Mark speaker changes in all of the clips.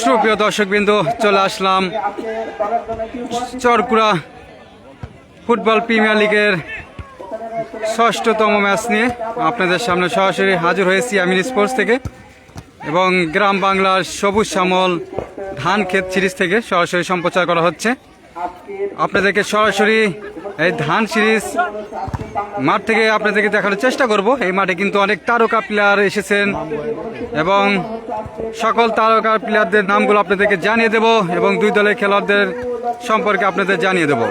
Speaker 1: সুপ্রিয় দর্শকবৃন্দ, চলে আসলাম চরকুড়া ফুটবল প্রিমিয়ার লিগের ষষ্ঠতম ম্যাচ নিয়ে আপনাদের সামনে সরাসরি হাজির হয়েছি আমিন স্পোর্টস থেকে এবং গ্রাম বাংলার সবুজ শ্যামল ধান ক্ষেত সিরিজ থেকে সরাসরি সম্প্রচার করা হচ্ছে। আপনাদেরকে সরাসরি এই ধান সিরিজ মাঠ থেকে আপনাদেরকে দেখানোর চেষ্টা করব। এই মাঠে কিন্তু অনেক তারকা প্লেয়ার এসেছেন এবং সকল তারকা প্লেয়ারদের নামগুলো আপনাদেরকে জানিয়ে দেব এবং দুই দলের খেলোয়াড়দের সম্পর্কে আপনাদের জানিয়ে দেব।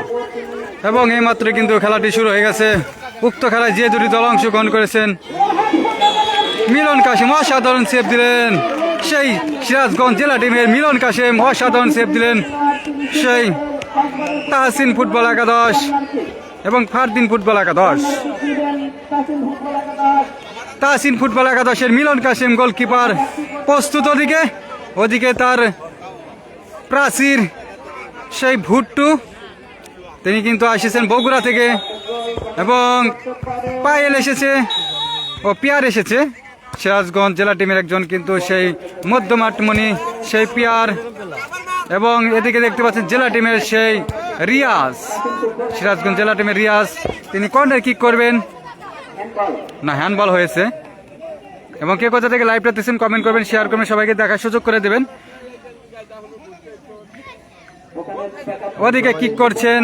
Speaker 1: এবং এইমাত্র কিন্তু খেলাটি শুরু হয়ে গেছে। উক্ত খেলায় যে দুটি দল অংশগ্রহণ করেছেন, মিলন কাশেম অসাধারণ সেভ দিলেন, সেই সিরাজগঞ্জ জেলা টিমের মিলন কাশেম অসাধারণ সেভ দিলেন, সেই তাহসিন ফুটবল একাদশ এবং ফারদিন ফুটবল একাদশ। তাহসিন ফুটবল একাদশের মিলন কাশেম গোলকিপার প্রস্তুত, ওদিকে তার প্রাচীর সেই ভুট্টু, তিনি কিন্তু এসেছেন বগুড়া থেকে, এবং পায়েল এসেছে ও পিয়ার এসেছে সিরাজগঞ্জ জেলা টিমের একজন, কিন্তু সেই মধ্যমাঠমণি সেই পিয়ার, এবং এদিকে দেখতে পাচ্ছেন জেলা টিমের সেই রিয়াজ, সিরাজগঞ্জ জেলা টিমের রিয়াজ, তিনি কর্নার কিক করবেন না, হ্যান্ডবল হয়েছে। এবং কে কোথা থেকে লাইভটা দেখছেন কমেন্ট করবেন, শেয়ার করবেন, সবাইকে দেখার সুযোগ করে দেবেন। ওদিকে কিক করছেন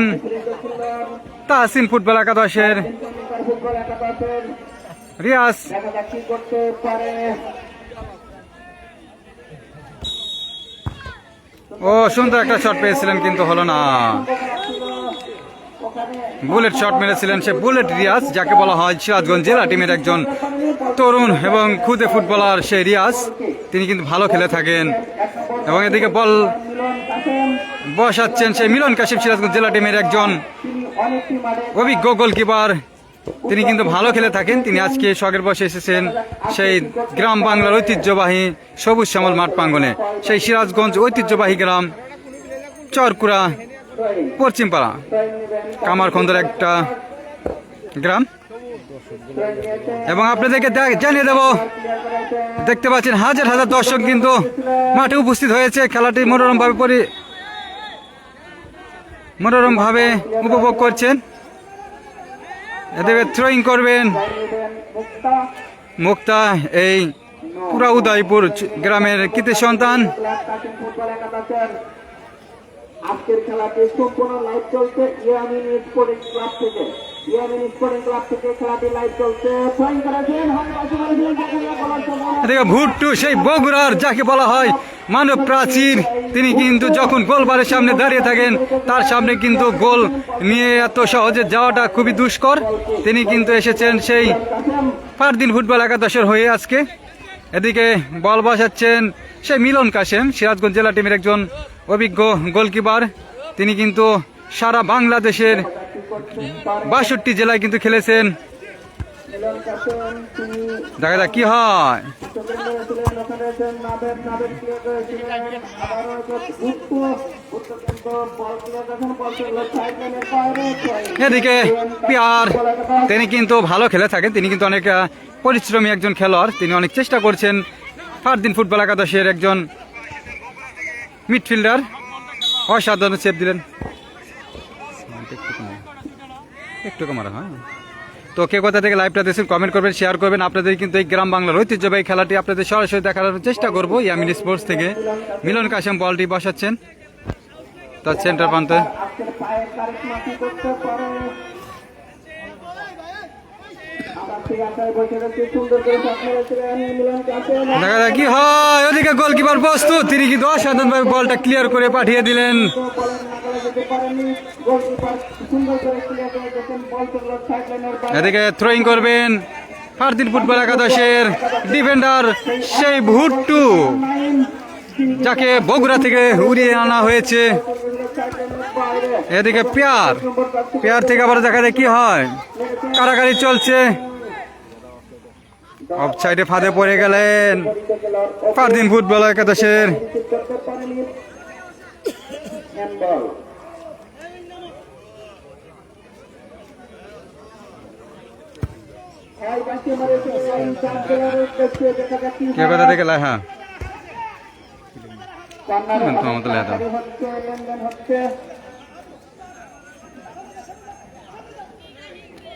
Speaker 1: তাহসিন ফুটবল একাদশের রিয়াজ, ও সুন্দর একটা শট পেয়েছিলেন কিন্তু হলো না, বুলেট শট মেরেছিলেন সে বুলেট রিয়াজ, যাকে বলা হয় সিরাজগঞ্জ জেলা টিমের একজন তরুণ এবং খুদে ফুটবলার সেই রিয়াজ, তিনি কিন্তু ভালো খেলে থাকেন। এবং এদিকে বল বসাচ্ছেন সেই মিলন কাশেম, সিরাজগঞ্জ জেলা টিমের একজন অভিজ্ঞ গোলকিপার, তিনি কিন্তু ভালো খেলে থাকেন। তিনি আজকে শখের বসে এসেছেন সেই গ্রাম বাংলার ঐতিহ্যবাহী সবুজ শ্যামল মাঠ প্রাঙ্গনে, সেই সিরাজগঞ্জ ঐতিহ্যবাহী গ্রাম চরকুড়া পশ্চিমপাড়া কামারখন্দর একটা গ্রাম। এবং আপনাদেরকে জানিয়ে দেব, দেখতে পাচ্ছেন হাজার হাজার দর্শক কিন্তু মাঠে উপস্থিত হয়েছে, খেলাটি মনোরমভাবে উপভোগ করছেন। এদিকে থ্রোয়িং করবেন মুক্তা, এই পুরা উদয়পুর গ্রামের কৃতি সন্তান।
Speaker 2: আজকের খেলাটি সম্পূর্ণ লাইভ চলছে ইয়ামিন স্পোর্টিং ক্লাব থেকে, খেলাটি লাইভ চলছে।
Speaker 1: ভুট্টু সেই বগুড়ার, যাকে বলা হয় মানব প্রাচীর, তিনি কিন্তু যখন গোলবারের সামনে দাঁড়িয়ে থাকেন, তার সামনে কিন্তু গোল নিয়ে এত সহজে যাওয়াটা খুবই দুষ্কর। তিনি কিন্তু এসেছেন সেই ফারদিন ফুটবল একাদশের হয়ে আজকে। এদিকে বল বসাচ্ছেন সেই মিলন কাশেম, সিরাজগঞ্জ জেলা টিমের একজন অভিজ্ঞ গোলকিপার, তিনি কিন্তু সারা বাংলাদেশের ৬২ জেলায় কিন্তু খেলেছেন। দেখা যাক কি হয়। এদিকে পিয়ার, তিনি কিন্তু ভালো খেলে থাকেন, তিনি কিন্তু অনেক পরিশ্রমী একজন খেলোয়াড়, তিনি অনেক চেষ্টা করছেন। ফারদিন ফুটবল একাদশের একজন মিডফিল্ডার, অসাধারণ সেভ দিলেন, একটু কমারা হয়। তো কে কোথা থেকে লাইভটা দেখছেন কমেন্ট করবেন, শেয়ার করবেন। আপনাদের কিন্তু এই গ্রাম বাংলার ঐতিহ্যবাহী খেলাটি আপনাদের সরাসরি দেখানোর চেষ্টা করবো ইয়ামিন স্পোর্টস থেকে। মিলন কাশেম বলটি বসাচ্ছেন তার সেন্টার প্রান্তে, দেখা যাক কি হয়। ওদিকে গোলকিপার প্রস্তুত, তিনি কিন্তু অসাধারণভাবে বলটা ক্লিয়ার করে পাঠিয়ে দিলেন। এদিকে থ্রোয়িং করবেন ফারদিন ফুটবল একাদশের ডিফেন্ডার সেই ভুট্টু, যাকে বগুড়া থেকে উড়িয়ে আনা হয়েছে। এদিকে পেয়ার থেকে আবার দেখা যায় কি হয়, কারাকারি চলছে। অফসাইডে ফাঁদে পড়ে গেলেন ফারদিন ফুটবল একাদশের। কে কোথা থেকে হ্যাঁ
Speaker 2: কর্নারে
Speaker 1: আমাদের লেদা
Speaker 2: হচ্ছে, লেনদেন হচ্ছে।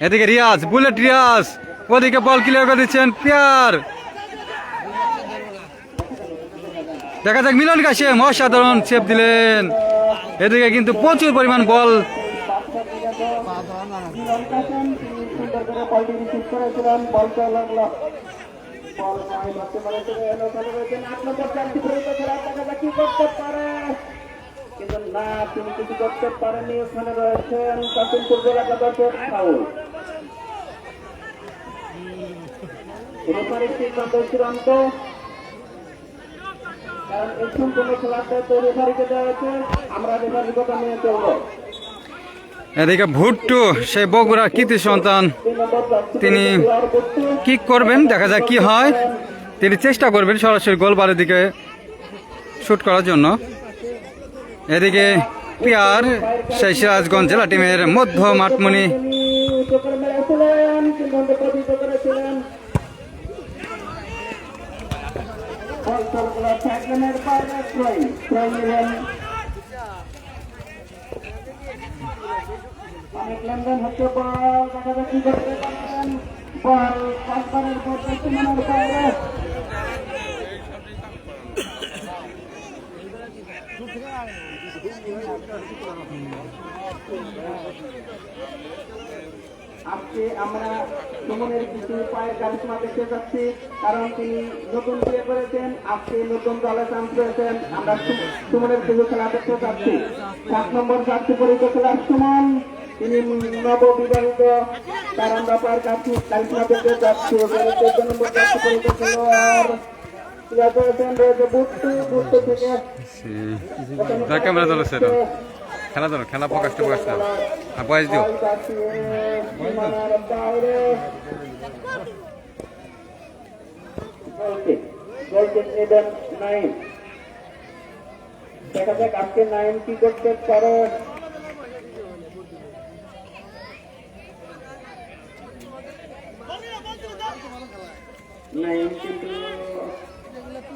Speaker 1: এদিকে রিয়াজ, বুলেট রিয়াজ, ওদিকে বল ক্লিয়ার করে দিচ্ছেন পিয়ার। দেখা যাক মিলন কাশেম অসাধারণ সেভ দিলেন। এদিকে কিন্তু প্রচুর পরিমাণ বল।
Speaker 2: মিলন কাশেম তিনি সুন্দর করে বলটি রিসিভ করেছিলেন, বল চলে লাগলো, বল নয় ধরতে পেরেছিলেন, ওখানে রয়েছেন 8 নম্বর জার্সি পরিহিত খেলোয়াড়, দেখা যাক কি করতে পারে, কিন্তু না তিনি কিছু করতে পারেননি। ওখানে রয়েছেন কাশিমপুর জেলা একাদশের ফাউল। রেফারির সিদ্ধান্ত চূড়ান্ত, কারণ এই সম্পূর্ণ খেলাটা তো রেফারিকে দেওয়া হয়েছে, আমরা রেফারির কথা নিয়ে চলবো।
Speaker 1: এদিকে ভুট্টু সেই বগুড়ার কৃতি সন্তান,
Speaker 2: 3 নম্বর জার্সি
Speaker 1: তিনি
Speaker 2: খেলোয়াড় ভুট্টু,
Speaker 1: কিক করবেন, দেখা যাক কি হয়। তিনি চেষ্টা করবেন সরাসরি গোলবারের দিকে শুট করার জন্য। এদিকে পিয়ার সেই সিরাজগঞ্জ জেলা টিমের মধ্য মাঠমণি।
Speaker 2: তিনি চোখে মেরেছিলেন, কিন্তু প্রতিহত করেছিলেন। বল চলে গেল সাইডলাইনের বাইরে, ট্রাই নিলেন। অনেক লেনদেন হচ্ছে, বল দেখা যাক কি করতে পারেন, বল পাঁচবারের পর সীমানার বাইরে। আজকে আমরা সুমনের কিছু পায়ের কারিশমা দেখতে যাচ্ছি, কারণ তিনি নতুন বিয়ে করেছেন, আজকে নতুন দলে চান্স পেয়েছেন। আমরা সুমনের কিছু খেলা দেখতে যাচ্ছি। 7 নম্বর জার্সি পরিহিত খেলোয়াড় সুমন, তিনি নববিবাহিত, তার আমরা পায়ের কারিশমা দেখতে যাচ্ছি। 14 নম্বর জার্সি পরিহিত খেলোয়াড় রয়েছে বুট্টু, বুট্টু থেকে
Speaker 1: ক্যামেরা দল সেটা খেলা ধরো, খেলা প্রকাশ না আর বয়স দিও।
Speaker 2: দেখা যাক আজকে 9 কি করতে পারে। কিন্তু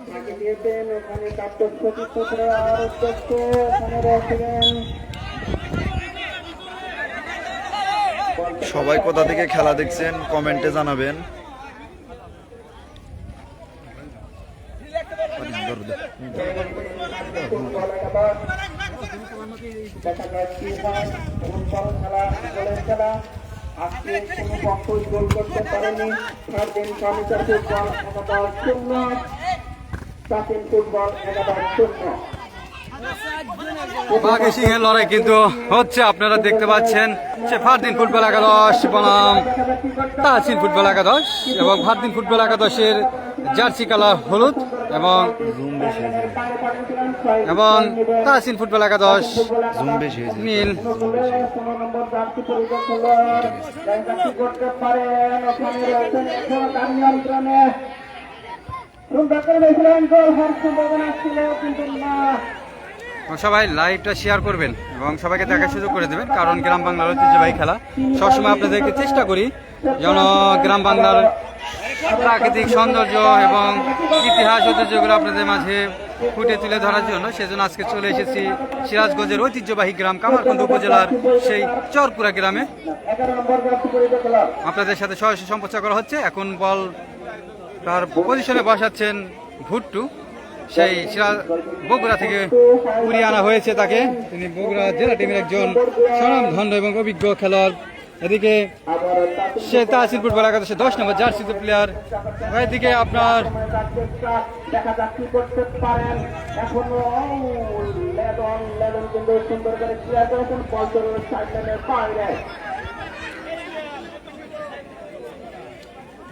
Speaker 2: তাকে দিয়েছেন, ওখানে কাপ্তন সচিত্র আর অধ্যক্ষ ওখানে রয়েছিলেন।
Speaker 3: সবাই কোথা থেকে খেলা দেখছেন কমেন্টে জানাবেন।
Speaker 2: দেখা যাক কি হয়, ফুটবল খেলা, গোলের খেলা। আজকে কোনো পক্ষই গোল করতে পারেনি। সারদিন ফার্নিচার ফুটবল 11-0, প্রাচীন ফুটবল 11-0।
Speaker 1: বাঘে সিংহের লড়াই কিন্তু হচ্ছে, আপনারা দেখতে পাচ্ছেন। সে ফারদিন ফুটবল একাদশ বনাম তাহসিল ফুটবল একাদশ, এবং ফারদিন ফুটবল একাদশের জার্সি কালার হলুদ এবং তাহসিল ফুটবল একাদশ নীল।
Speaker 2: 16 নম্বর জার্সি পরিহিত খেলোয়াড় দেখা কি করতে পারেন, ওখানে রয়েছেন এখনো তার নিয়ন্ত্রণে। সুন্দর করে দিয়েছিলেন, গোল হওয়ার সম্ভাবনা ছিল, কিন্তু না।
Speaker 1: সবাই লাইভটা শেয়ার করবেন এবং সবাইকে দেখার সুযোগ করে দেবেন, কারণ গ্রাম বাংলার ঐতিহ্যবাহী খেলা সবসময় আপনাদেরকে চেষ্টা করি যেন গ্রাম বাংলার প্রাকৃতিক সৌন্দর্য এবং ইতিহাস ঐতিহ্যগুলো আপনাদের মাঝে ফুটে তুলে ধরার জন্য। সেজন্য আজকে চলে এসেছি সিরাজগঞ্জের ঐতিহ্যবাহী গ্রাম কামারখন্দ উপজেলার সেই চরপুরা গ্রামে।
Speaker 2: 11 নম্বর জার্সি পরিহিত খেলোয়াড়
Speaker 1: আপনাদের সাথে সরাসরি সম্প্রচার করা হচ্ছে। এখন বল তার পজিশনে বসাচ্ছেন ভুট্টু, সেই বগুড়া থেকে উড়িয়ে আনা হয়েছে তাকে। তিনি বগুড়া জেলা টিমের একজন স্বনামধন্য এবং অভিজ্ঞ খেলোয়াড়। এদিকে সে তাহসিল ফুটবল একাদশে 10 নম্বর জার্সি প্লেয়ার। এদিকে আপনার
Speaker 2: দেখা যাক কি করতে পারেন। এখনো লেদন কিন্তু সুন্দর করে ক্লিয়ার করেছেন, বল চলে সাইডলাইনের বাইরে।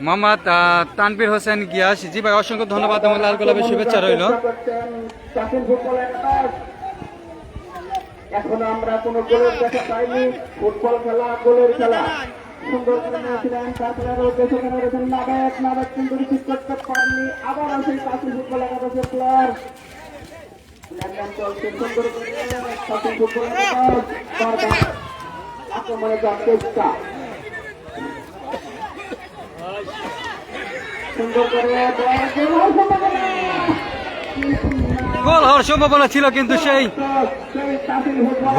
Speaker 1: মোহাম্মদ তানভীর হোসেন গিয়াস, জি ভাই অসংখ্য ধন্যবাদ এবং লাল গোলাপের শুভেচ্ছা রইল।
Speaker 2: এখনো আমরা কোনো গোলের দেখা পাইনি। ফুটবল খেলা, গোলের খেলা সুন্দর করে নিয়েছিলেন, তারপরে রয়েছে সেখানে রয়েছেন নাবেক কিন্তু রিসিভ করতে পারেননি। আবার আছে কাশি ফুটবল একাদশের প্লেয়ার, চলছে সুন্দর করে কাশি ফুটবল একাদশ আক্রমণে যাওয়ার চেষ্টা, সুন্দর করে
Speaker 1: গোল হওয়ার সম্ভাবনা ছিল, কিন্তু সেই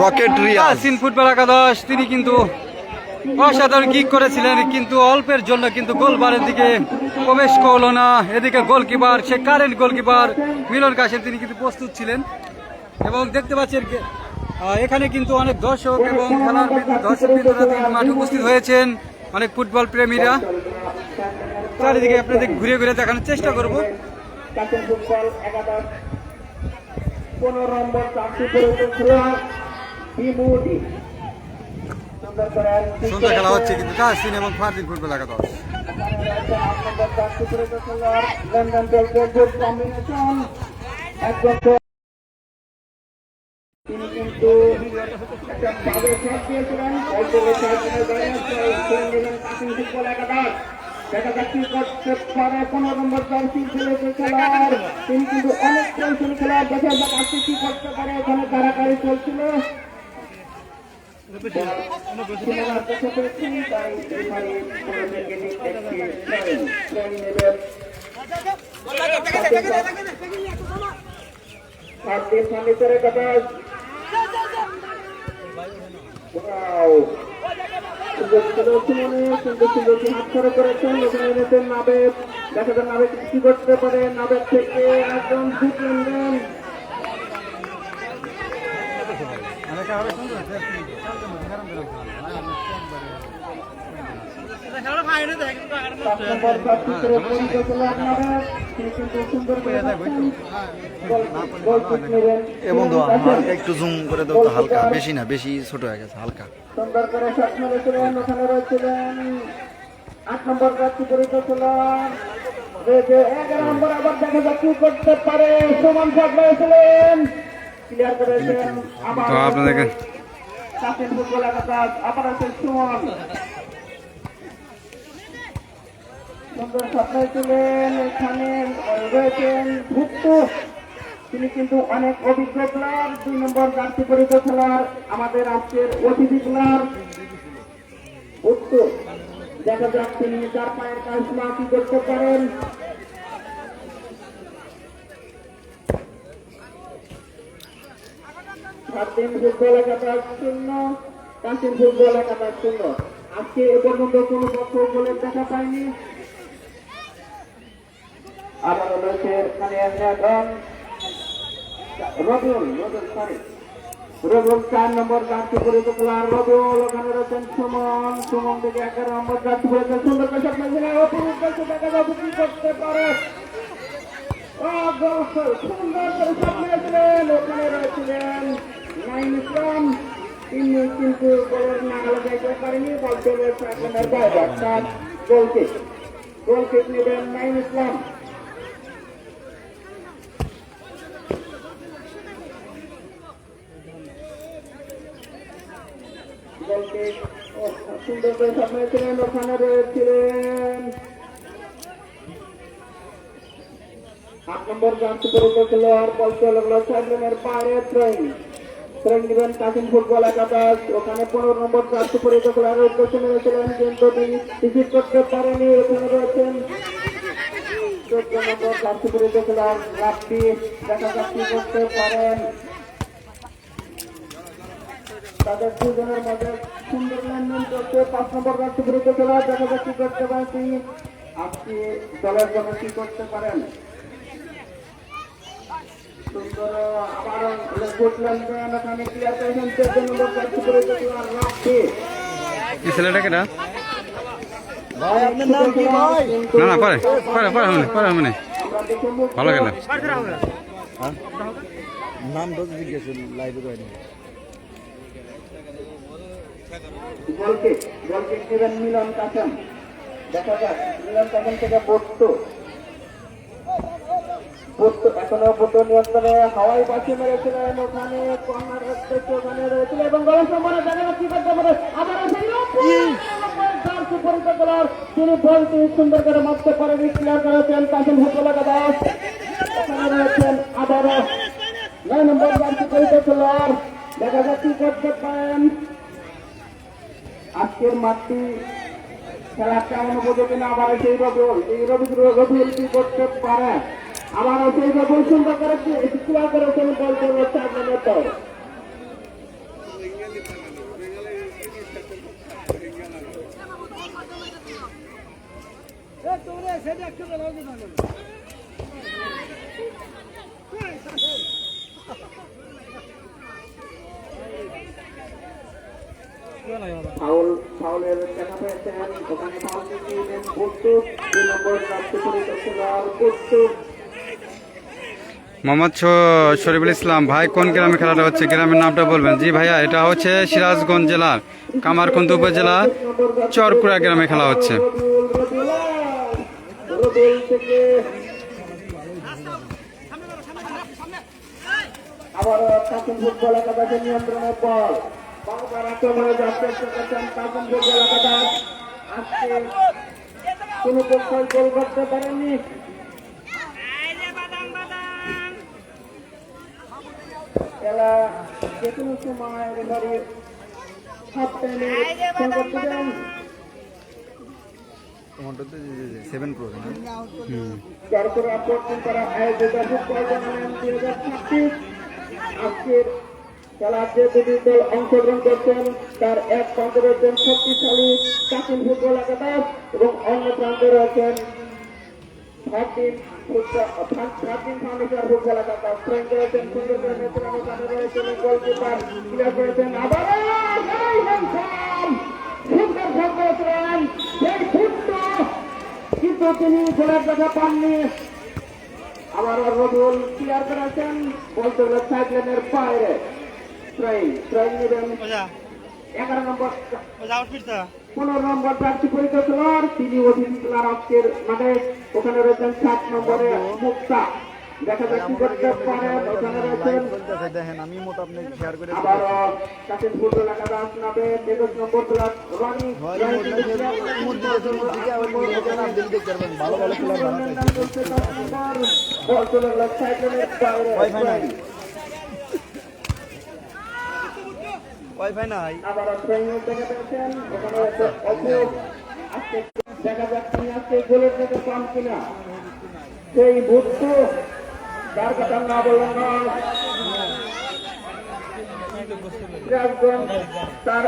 Speaker 3: রকেট রিয়াজ
Speaker 1: ইয়াসিন ফুটবল একাদশ তিনি কিন্তু অসাধারণ কিক করেছিলেন, কিন্তু অল্পের জন্য কিন্তু গোল বারের দিকে প্রবেশ করলো না। এদিকে গোলকিপার, সে কারেন্ট গোলকিপার মিলন কাশেম তিনি কিন্তু প্রস্তুত ছিলেন। এবং দেখতে পাচ্ছেন এখানে কিন্তু অনেক দর্শক এবং খেলার দর্শকবৃন্দরা মাঠে উপস্থিত হয়েছেন, অনেক ফুটবল প্রেমীরা। চারিদিকে আপনাদের ঘুরে ঘুরে দেখানোর চেষ্টা করব।
Speaker 2: কাশেম ফুটবল একাদশ 15 নম্বর জার্সি পরে খেলোয়াড় বিমুডি
Speaker 1: সুন্দর খেলা হচ্ছে কিন্তু কাসিন এবং ফারদিন ফুটবল একাদশ।
Speaker 2: লন্ডন বেলজিয়াম কম্বিনেশন একদম তিনি কিন্তু একটা ভালো শট দিয়েছিলেন। কাশিম ফুটবল একাদশ দেখা যাচ্ছে করতে পারে 15 নম্বর জার্সি খেলোয়াড়, তিনি কিন্তু অনেক কৌশল খেলোয়াড়। দেখা যাক আজকে কি করতে পারে। এখানে কারাকারি চলছিল। নাবেদ দেখা যায় নাবেদ কি করতে পারে। নাবেদ থেকে একজন শুট নেন
Speaker 3: এবং হালকা একটু জুম করে দাও তো, হালকা, বেশি না, বেশি ছোট হয়ে গেছে, হালকা।
Speaker 2: সুন্দর করে শট মেরেছিলেন। ওখানে রয়েছিলেন 8 নম্বর প্রার্থী পরিচালক 11 নম্বর। আবার দেখা যাক কি করতে পারে। সমান শট মেরেছিলেন, ক্লিয়ার করেছেন। আবার
Speaker 1: আপনাদেরকে
Speaker 2: কাশেম ফুটবল একাদশ আবার আছে সুমন। সুন্দর শট মেরেছিলেন। এখানে রয়েছেন ভুট্টু, তিনি কিন্তু অনেক অভিজ্ঞ প্লেয়ার। 2 নম্বর জার্সি পরিচিত খেলোয়াড় আমাদের আজকের অতিথি প্লেয়ার ভুট্টু। দেখা যাক তিনি 4 পায়ের কাজমা কি করতে পারেন। ফারদিন ফুটবল একাদশ 0, কাশিম ফুটবল একাদশ 0। আজকে এ পর্যন্ত কোনো পক্ষ গোলের দেখা পায়নি। আবার রয়েছে এখানে রবিউল 4 নম্বর জার্সি পরিচিত খেলোয়াড় রবিউল। ওখানে রয়েছেন সুমন। সুমন থেকে 11 নম্বর জার্সি পরিচিত সুন্দর করে শট মেরেছিলেন। অপরূপ দেখা যাবে কি করতে পারে। সুন্দর করে শট মেরেছিলেন। ওখানে রয়েছিলেন নাইম ইসলাম, তিনি কিন্তু গোলের নাগালে যাইতে পারেনি। বল চলে আপনার বাইরে। অর্থাৎ গোলকিক নেবেন নাইম ইসলাম। সুন্দর করে শট মেরেছিলেন। ওখানে রয়েছিলেন 8 নম্বর জার্সি পরিচিত খেলোয়াড়। বল চলে গেল সাইডলাইনের বাইরে। ট্রেন নেবেন কাশিম ফুটবল একাদশ। ওখানে 15 নম্বর জার্সি পরিচিত খেলোয়াড়ের উদ্দেশ্যে মেরেছিলেন, কিন্তু তিনি রিসিভ করতে পারেনি। ওখানে রয়েছেন 14 নম্বর জার্সি পরিচিত খেলোয়াড় রাব্বি। দেখা যাক কি করতে পারেন। তাদের দুজনের মধ্যে সুন্দর লেনদেন করতে 5 নম্বর জার্সি পরিচিত খেলোয়াড়। দেখা যাক কি করতে পারেন তিনি। আজকে দলের জন্য কি করতে পারেন। সুন্দর আবার গুড লেনদেন। ওখানে ক্লিয়ার করেছেন 14 নম্বর জার্সি পরিচিত খেলোয়াড় রাব্বি।
Speaker 1: এই ছেলেটাকে না
Speaker 2: আপনার নাম কি ভাই?
Speaker 1: না না পারে পারে পারে পারে মানে ভালো খেলা।
Speaker 3: নাম তো জিজ্ঞেস লাইভে করেনি।
Speaker 2: গোলকিক নেবেন মিলন কাশেম। দেখা যাক মিলন কাশেম থেকে বস্তু এখনো বস্তু নিয়ন্ত্রণে হাওয়াই বাসি মেরেছিলেন। ওখানে কর্নার ওখানে রয়েছিল এবং গরম সম্মানে দেখা যাক কি করতে পারে। আবার তিনি বলটি সুন্দর করে মারতে পারেন। ক্লিয়ার করেছেন কাশেম ফুটবল একাদশ। ওখানে রয়েছেন আবারও 9 নম্বর জার্সি পরিচিত খেলোয়াড়। দেখা যাক কি করতে পারেন। আজকের মাঠটি খেলা কেমন উপযোগী না। আবার সেই রবিউল কি করতে পারে। আমার সেইটা বই সুন্দর করে ক্লিয়ার করেছেন বল করলো 4 নম্বর দল। ফাউলের দেখা পেয়েছেন ওখানে ফাউল দিয়েছিলেন প্রস্তুত 2 নম্বর প্রাপ্ত পরিকল্পনা খেলোয়াড় প্রস্তুত।
Speaker 1: মোহাম্মদ শরীফুল ইসলাম ভাই, কোন গ্রামে খেলাটা হচ্ছে? গ্রামের নামটা বলবেন। জি ভাইয়া, এটা হচ্ছে সিরাজগঞ্জ জেলার কামারকুন্দ উপজেলার চরকুড়া গ্রামে খেলা হচ্ছে।
Speaker 2: আবার কাকুন ফুটবল একাদশে নিয়ন্ত্রণের বল বারবার আক্রমণে যাচ্ছে কাকুন ফুটবল একাদশ। আজকে কোনো পক্ষই গোল করতে পারেনি। খেলা যে কোনো সময় রেফারির হাফ টাইমে সংকট দেন।
Speaker 3: তোমারটাতে 7 প্রো না?
Speaker 2: চরকুড়া পশ্চিম পাড়া আয়োজিত ফুটবল টুর্নামেন্ট 2026। আজকের খেলার যে দুটি দল অংশগ্রহণ করছেন তার এক প্রান্তে রয়েছেন শক্তিশালী কাকুন ফুটবল একাদশ এবং অন্য প্রান্তে রয়েছেন ফার্টিন ফার্নিচার ফুটবল একাদশ। ট্রেন করেছেন সুন্দর করে নেতৃত্বে রয়েছেন গোলকিপার ক্লিয়ার করেছেন আবার সুন্দর শট করেছেন সেই ফুটটা, কিন্তু তিনি গোলের দেখা পাননি। আবার রবিউল ক্লিয়ার করেছেন বলতে গেলে সাইড লাইনের বাইরে। ট্রেন নেবেন 11 নম্বর 15 নম্বর প্রার্থী পরীক্ষা খেলোয়াড়, তিনি অতিথি খেলার আজকের মাঠে। ওখানে রয়েছেন 7 নম্বরে মুক্তা, দেখা যাক কি করতে পারেন। ওখানে রয়েছেন
Speaker 3: দেখেন আমি মোটা আপনি শেয়ার করে
Speaker 2: আবার কাছের ফুটবল একাদশ নামে 23 নম্বর প্লাস রনি
Speaker 3: ভালো ভালো খেলা
Speaker 2: বল চলে গেল সাইড লাইনের বাইরে।
Speaker 3: ওয়াইফাই নাই।
Speaker 2: আবার ট্রেনিং থেকে পেয়েছেন ওখানে রয়েছে অপু। আজকে দেখা যাক তিনি আজকে গোলের থেকে পান কিনা। সেই ভুট্টু যার কথা না বললাম না, সিরাজগঞ্জ তার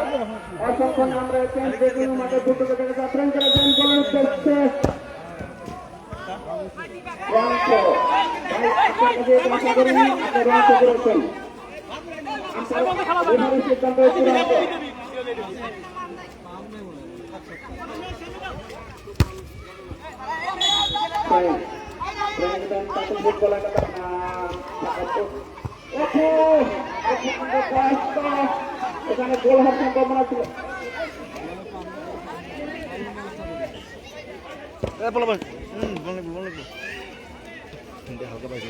Speaker 2: অসংখ্য নাম রয়েছেন। যে কোনো মাঠে ভুট্টুকে থেকে যাত্রা করেছেন গোলের উদ্দেশ্যে। রংস ভাই আপনার কাছে আশা করি আপনি রংস করেছেন। সিদ্ধান্ত চূড়ান্ত। এখানে গোল হওয়ার সম্ভাবনা ছিল।
Speaker 3: হালকা পাইছি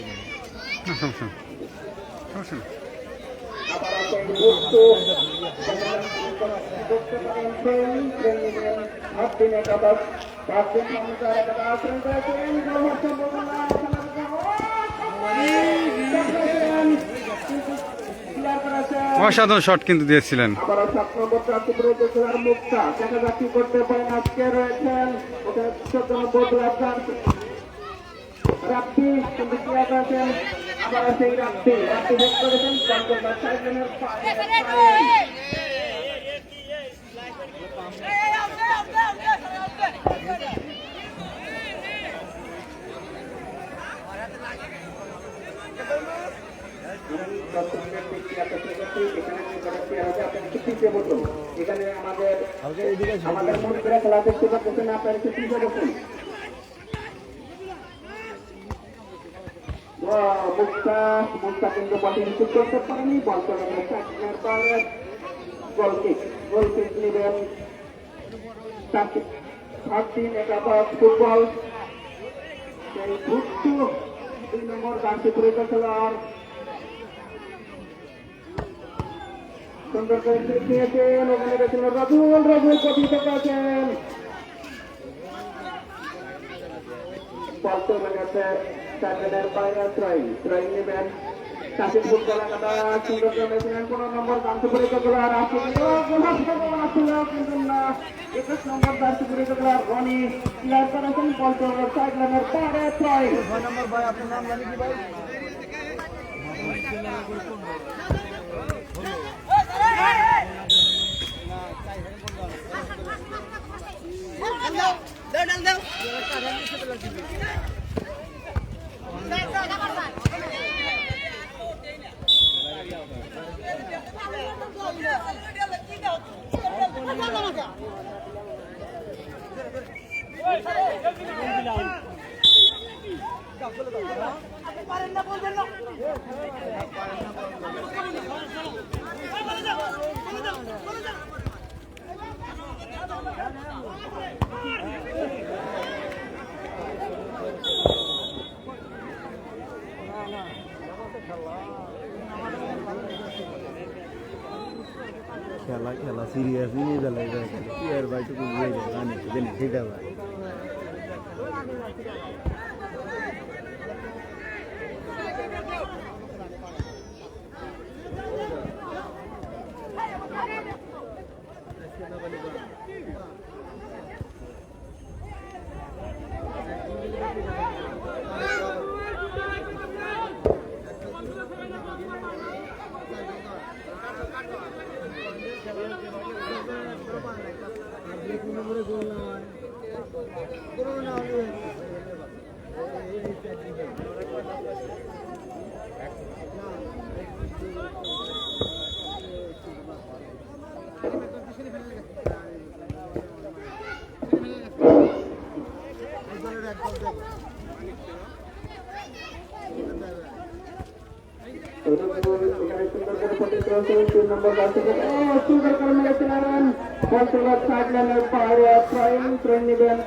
Speaker 1: অসাধারণ শট কিন্তু দিয়েছিলেন।
Speaker 2: আবার 7 নম্বর প্রার্থী প্রতিযোগিতার মুক্তা, দেখা যাক কি করতে পারেন। আজকে রয়েছেন 14 নম্বর রাপ্তি, কিন্তু ক্লিয়ার করেছেন আবার সেই রাপ্তি ভোগ করেছেন কলকাতা সাইডলাইনের এখানে আমাদের মন্ত্রীরা খেলা দেখতে পাচ্ছেন, আপনারা একটু পিছিয়ে বসুন। মুক্তা কিন্তু বলটি রিসিভ করতে পারেনি, বল চলে গেল গোলকিক নেবেন 13 একাদশ ফুটবল। সেই ভুট্টু 2 নম্বর জার্সি পরিচিত খেলোয়াড় সুন্দর করে নিয়েছেন। ওখানে গেছিল রবিউল কথিত করেছেন, বল চলে গেছে সাইডের বাইরে। ট্রাই নেবেন কাশিম ফুটবল একাদশ সুন্দর করে মেরেছিলেন 15 নম্বর জার্সি পরিহিত খেলোয়াড় কিন্তু না 21 নম্বর জার্সি পরিহিত খেলোয়াড় রনি ক্লিয়ার করেছেন বল চলে সাইড লাইনের পারে ট্রাই।
Speaker 3: খেলা খেলা সিরিয়াস নিয়ে গেলে কি আর ভাইটুকু বুঝে যাবে জানি সেটা ভাই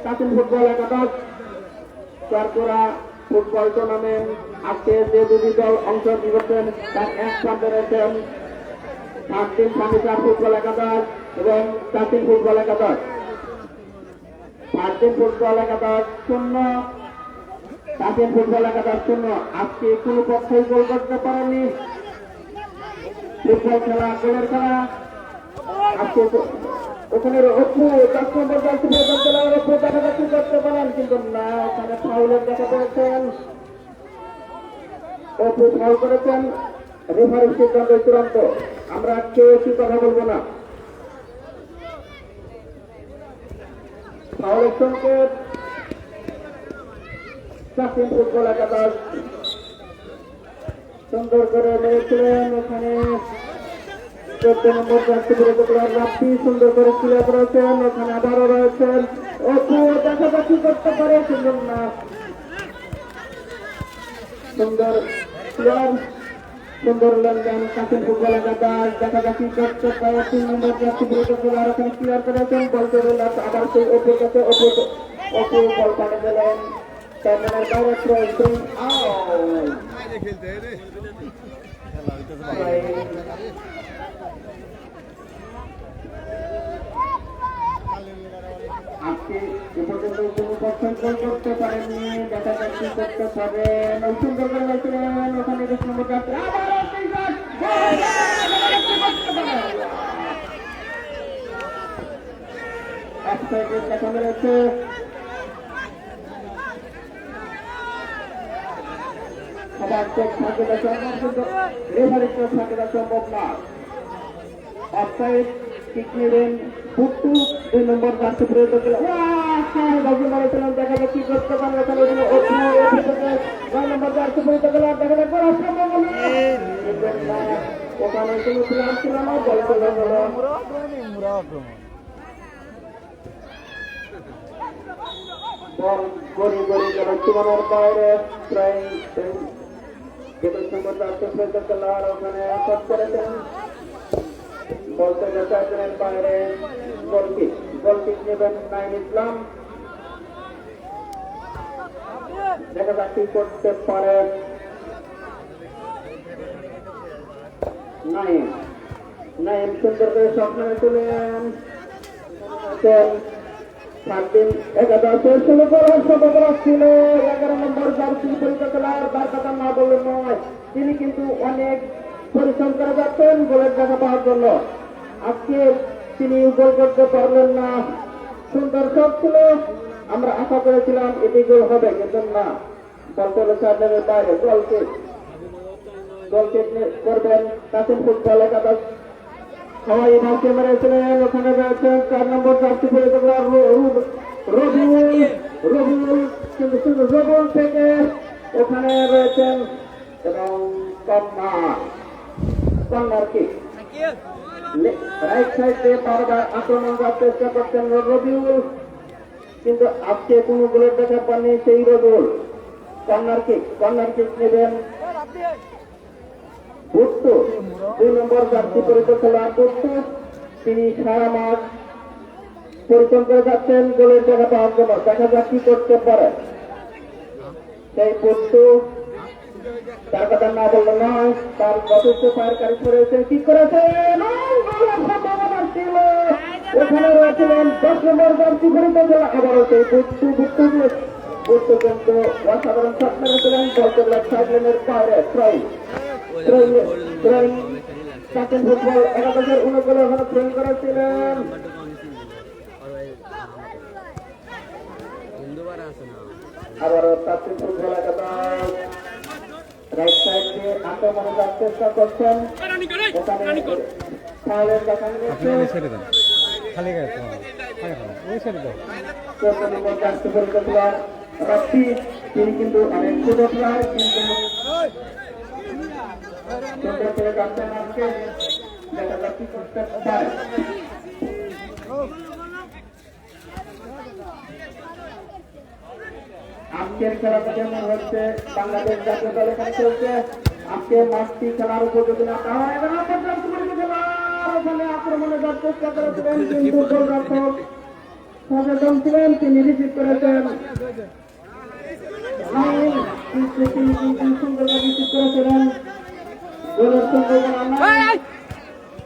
Speaker 3: কাশিম ফুটবল একাদশ চারকোড়া ফুটবল টুর্নামেন্ট আজকে যে দুটি দল অংশগ্রহণ করছেন তার এক প্রান্তে রয়েছেন কাশিম ফার্নিচার ফুটবল একাদশ এবং কাশিম ফুটবল একাদশ। কাশিম ফুটবল একাদশ 0, কাশিম ফুটবল একাদশ 0। আজকে কোনো পক্ষই গোল করতে পারেনি। ফুটবল খেলা গোলের খেলা আজকে ওখানে অপু 10 নম্বর জার্সি পরিহিত খেলোয়াড় অপু কাটাকাটি করতে পারেন কিন্তু না, ওখানে ফাউলের দেখা পেয়েছেন। অপু ফাউল করেছেন, রেফারির সিদ্ধান্ত চূড়ান্ত। আমরা কেউ কি কথা বলবো না। ফাউলের সংকেত কাশিম ফুটবল একাদশ সুন্দর করে মেরেছিলেন। ওখানে 14 নম্বর জার্সি পরিহিত খেলোয়াড় রাব্বি সুন্দর করে ক্লিয়ার করেছেন। ওখানে আবারও রয়েছেন অপু দেখাদেখি করতে পারে কিন্তু না, সুন্দর ক্লিয়ার সুন্দর লেনদেন কাশিম ফুটবল একাদশ দেখাদেখি করতে পারে। 3 নম্বর জার্সি পরিহিত খেলোয়াড় ওখানে ক্লিয়ার করেছেন বল চলে আবার সেই অপুর কাছে অপু বল পাঠিয়ে দিলেন টার্মিনাল বাইরে থ্রো আজকে এ পর্যন্ত কোনো পছন্দ করতে পারেননি, দেখাদেখি করতে পারেন। সুন্দর করে বলছিলেন ওখানে 20 নম্বর দেখা রয়েছে। সবার চোখ থাকে সম্ভব কিন্তু রেফারির চোখ থাকে সম্ভব না। অফসাইড কিক নেবেন ফুটু 2 নম্বর জার্সি পরিহিত খেলোয়াড় দেখা যাক কি করতে পারে। ওখানে 9 নম্বর জার্সি পরিহিত খেলোয়াড় দেখা যাক করা সম্ভব হলো ওখানে কোনো প্লেয়ার ছিল না, বল চলে গেল। বল গড়ি গড়ি গেল সীমানার বাইরে। প্রায় 21 নম্বর জার্সি পরিহিত খেলোয়াড় ওখানে শট করেছেন, বলতে গেছেন বাইরে। গোলকিক নেবেন নাইম ইসলাম, দেখা যাক কি করতে পারে। নাইম সুন্দর করে স্বপ্ন তুলেন। 11 শুরু করার সম্ভাবনা ছিল। 11 নম্বর জার্সি পরিহিত খেলোয়াড় তার কথা না বললে নয়। তিনি কিন্তু অনেক পরিশ্রম করে যাচ্ছেন গোলের জায়গা পাওয়ার জন্য। আজকে তিনি গোল করতে পারলেন না। সুন্দর শট ছিল, আমরা আশা করেছিলাম এটি গোল হবে, কিন্তু না, বল চলে 4 লাইনের বাইরে। গোলকে করবেন কাসিম ফুটবল একাদশ। সবাই ভাবকে মেরেছিলেন, ওখানে রয়েছেন 4 নম্বর জার্সি পরে থাকা রবিউল, কিন্তু শুধু রবিউল থেকে ওখানে রয়েছেন এবং কর্নার কিক। রাইট সাইড দিয়ে বারবার আক্রমণ করার চেষ্টা করছেন রবিউল, কিন্তু আজকে কোনো গোলের দেখা পাননি সেই রবিউল। কর্নার কিক নেবেন বুট্টু, 2 নম্বর জার্সি পরিচিত খেলোয়াড় বুট্টু। তিনি সারা মাঠ পরিশ্রম করে যাচ্ছেন গোলের জায়গা পাওয়ার জন্য। দেখা যাক কি করতে পারে সেই বুট্টু। তার কথা না বললে নয়, তার যথেষ্ট ফায়ার কারি করেছে, কি করেছেন, ওখানে রয়েছিলেন 10 নম্বর জার্সি পরিচিত খেলা। আবারও সেই বুট্টু কিন্তু অসাধারণ শট মেরেছিলেন। বলতে সাইডলাইনের বাইরে কাসিম ফুটবল একাদশের অনুকূলে ওখানে থ্রোইং করেছিলেন। আবারও কাসিম ফুটবল একাদশ রাইট সাইড দিয়ে আক্রমণে যাওয়ার চেষ্টা করছেন। ওখানে ফাউলের দেখা মিলেছে। 14 নম্বর জার্সি পরিচিত খেলোয়াড় রাফি, তিনি কিন্তু অনেক ছোট প্লেয়ার, কিন্তু সুন্দর করে যাচ্ছেন আজকে। দেখা যাক কি করতে পারে। আজকের খেলাটা যেমন হচ্ছে বাংলাদেশ জাতীয় দল এখানে চলছে, আজকে মাঠটি খেলার উপযোগী না। ওখানে আক্রমণে যাওয়ার চেষ্টা করেছিলেন, কিন্তু গোলরক্ষক সচেতন ছিলেন, তিনি রিসিভ করেছেন। তিনি কিন্তু সুন্দরভাবে রিসিভ করেছিলেন। গোলের সম্ভাবনা নাই।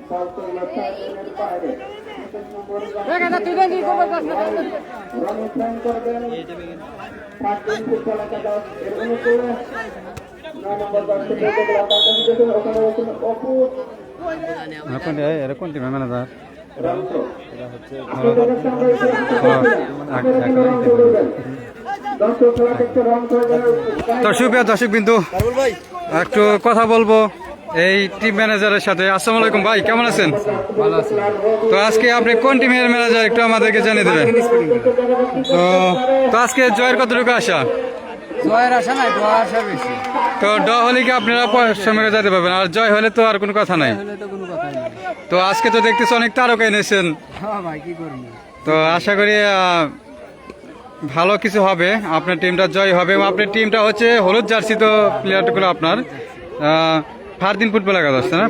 Speaker 3: বল চলল 4 লাইনের বাইরে। রনি ফ্রাইং করবেন কাসিম ফুটবল একাদশ এর অনুকূলে। 9 নম্বর জার্সি পরিচিত খেলোয়াড় ওখানে রয়েছেন অপু।
Speaker 1: কোন টিমের ম্যানেজার? তো সুপ্রিয় দর্শক বিন্দু, একটু কথা বলবো এই টিম ম্যানেজারের সাথে। আসসালামু আলাইকুম ভাই, কেমন আছেন?
Speaker 4: ভালো আছে।
Speaker 1: তো আজকে আপনি কোন টিমের ম্যানেজার একটু আমাদেরকে জানিয়ে দেবেন। তো আজকে জয়ের কতটুকু আশা?
Speaker 4: জয়ের আশা নাই, ড্র আশা বেশি।
Speaker 1: তো ড হলে কি আপনারা সময় যেতে পারবেন, আর জয় হলে তো আর কোনো কথা নাই।
Speaker 4: হলে তো কোনো কথাই নেই।
Speaker 1: তো আজকে তো দেখতেছি অনেক তারকা এনেছেন,
Speaker 4: হ্যাঁ ভাই, কি করবো।
Speaker 1: তো আশা করি ভালো কিছু হবে, আপনার টিমটা জয় হবে। এবং আপনার টিমটা হচ্ছে হলুদ জার্সি, তো প্লেয়ারগুলো আপনার ফারদিন ফুটবল একাদশ, না?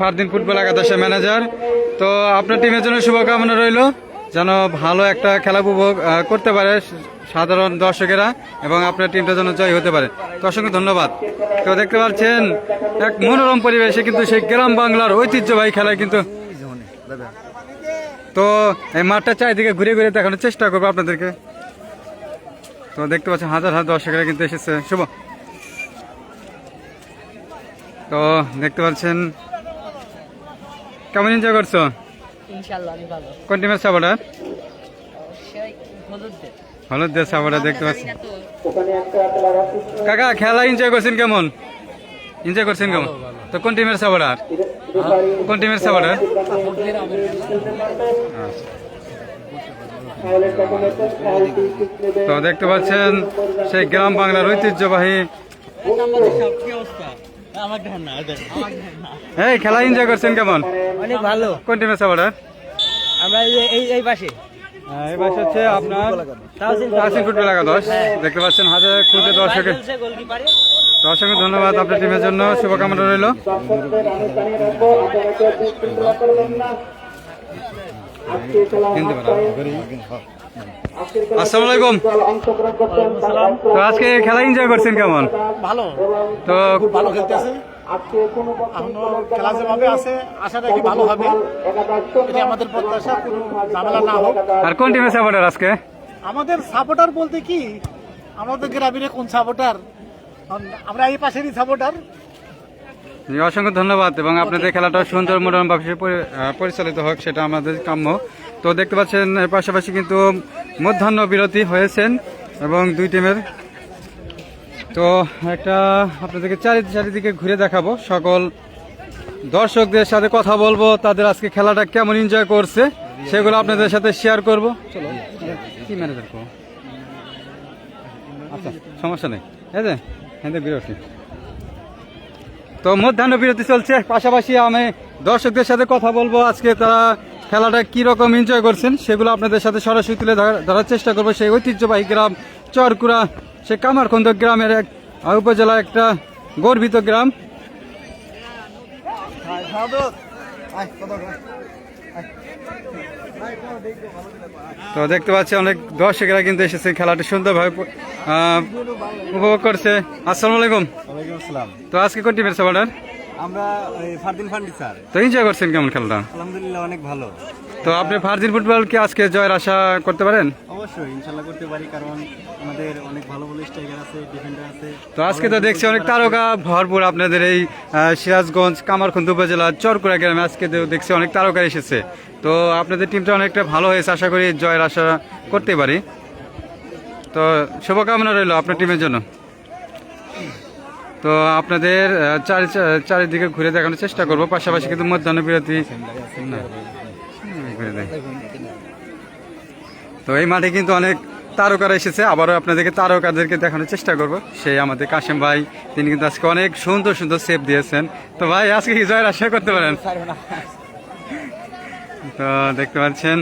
Speaker 1: ফারদিন ফুটবল একাদশের ম্যানেজার। তো আপনার টিমের জন্য শুভকামনা রইল, যেন ভালো একটা খেলা উপভোগ করতে পারে সাধারণ দর্শকেরা, এবং আপনার টিমটা যেন জয় হতে পারে। তো অসংখ্য ধন্যবাদ। তো দেখতে পাচ্ছেন এক মনোরম পরিবেশে কিন্তু সেই গ্রাম বাংলার ঐতিহ্যবাহী খেলায় কিন্তু, তো এই মাঠটা চারিদিকে ঘুরে ঘুরে দেখানোর চেষ্টা করবো আপনাদেরকে। তো দেখতে পাচ্ছেন হাজার হাজার দর্শকেরা কিন্তু এসেছে। শুভ, তো দেখতে পাচ্ছেন কেমন এনজয় করছো?
Speaker 5: ইনশাআল্লাহ আমি ভালো।
Speaker 1: কোন টিমের সাপোর্টার?
Speaker 5: সেই হলুদদের।
Speaker 1: হলুদের সাপোর্টার দেখতে পাচ্ছেন।
Speaker 3: ওখানে একটা খেলা
Speaker 1: কাকা খেলা এনজয় করছেন কেমন? এনজয় করছেন কেমন? তো কোন টিমের সাপোর্টার? কোন টিমের সাপোর্টার? তো দেখতে পাচ্ছেন সেই গ্রাম বাংলার ঐতিহ্যবাহী এই খেলা এনজয় করছেন কেমন?
Speaker 5: অনেক ভালো।
Speaker 1: কোন টিমের সাপোর্টার?
Speaker 5: আমরা এই পাশে
Speaker 1: এই পাশে হচ্ছে আপনার তাহসিন ফুটবল একাদশ। দেখতে পাচ্ছেন হাজার কোটি দর্শকের।
Speaker 5: গোলকিপারে
Speaker 1: তো অসংখ্য ধন্যবাদ আপনার টিমের জন্য, শুভকামনা রইল। আসসালামু আলাইকুম। তো আজকে খেলা এনজয় করছেন কেমন?
Speaker 4: ভালো,
Speaker 1: তো
Speaker 4: ভালো খেলতেছে। এখনো খেলা যেভাবে আছে, আশা রাখি ভালো হবে। এটা আমাদের প্রত্যাশা, কোনো ঝামেলা না হোক।
Speaker 1: আর কোন টিমের সাপোর্টার আজকে?
Speaker 4: আমাদের সাপোর্টার বলতে কি, আমাদের গ্রামীণে কোন সাপোর্টার, আমরা এই পাশেরই সাপোর্টার।
Speaker 1: জি, অসংখ্য ধন্যবাদ এবং আপনাদের খেলাটা সুন্দর মনোরমভাবে পরিচালিত হোক সেটা আমাদের কাম্য। তো দেখতে পাচ্ছেন এর পাশাপাশি কিন্তু মধ্যাহ্ন বিরতি হয়েছেন এবং দুই টিমের। তো একটা আপনাদেরকে চারিদিকে ঘুরে দেখাবো, সকল দর্শকদের সাথে কথা বলবো, তাদের আজকে খেলাটা কেমন এনজয় করছে সেগুলো আপনাদের সাথে শেয়ার করব। চলো কি ম্যানেজার করবো, আচ্ছা সমস্যা নেই, এই যে হ্যাঁ বিরতি। তো মধ্যাহ্ন বিরতি চলছে, পাশাপাশি আমি দর্শকদের সাথে কথা বলবো, আজকে তারা খেলাটা কি রকম এনজয় করছেন সেগুলো আপনাদের সাথে সরাসরি তুলে ধরার চেষ্টা করবো। সেই ঐতিহ্যবাহী গ্রাম চরকুড়া, সে কামারখন্দ গ্রামের এক উপজেলা, একটা গর্বিত গ্রাম। তো দেখতে পাচ্ছি অনেক দর্শকেরা কিন্তু এসেছে, খেলাটা সুন্দরভাবে উপভোগ করছে। আসসালামু আলাইকুম।
Speaker 4: ওয়ালাইকুম আসসালাম।
Speaker 1: তো আজকে কোন টিমের সাপোর্টার?
Speaker 4: আমরা ফারদিন ফার্নিচার।
Speaker 1: তো এনজয় করছেন কেমন খেলাটা?
Speaker 4: আলহামদুলিল্লাহ অনেক ভালো।
Speaker 1: তো আপনি ভার্জিন ফুটবল কি আজকে জয়ের আশা করতে পারেন?
Speaker 4: অবশ্যই ইনশাল্লাহ করতে পারি, কারণ আমাদের অনেক ভালো ভালো স্ট্রাইকার আছে, ডিফেন্ডার আছে।
Speaker 1: তো আজকে তো দেখছি অনেক তারকা ভরপুর আপনাদের এই সিরাজগঞ্জ কামারখন্দ উপজেলার চরকুড়া গ্রামে আজকে দেখছি অনেক তারকা এসেছে। তো আপনাদের টিমটা অনেকটা ভালো হয়েছে, আশা করি জয়ের আশা করতে পারি। তো শুভকামনা রইল আপনার টিমের জন্য। তো আপনাদের চারিদিকে ঘুরে দেখানোর চেষ্টা করব, পাশাপাশি কিন্তু মধ্যাহ্ন বিরতি ঘুরে দেয়। তো এই মাঠে কিন্তু অনেক তারকারা এসেছে, আবারও আপনাদেরকে তারকাদেরকে দেখানোর চেষ্টা করব। সেই আমাদের কাশেম ভাই, তিনি কিন্তু আজকে অনেক সুন্দর সুন্দর সেভ দিয়েছেন। তো ভাই আজকে কি জয়ের আশা করতে পারেন? তো দেখতে পাচ্ছেন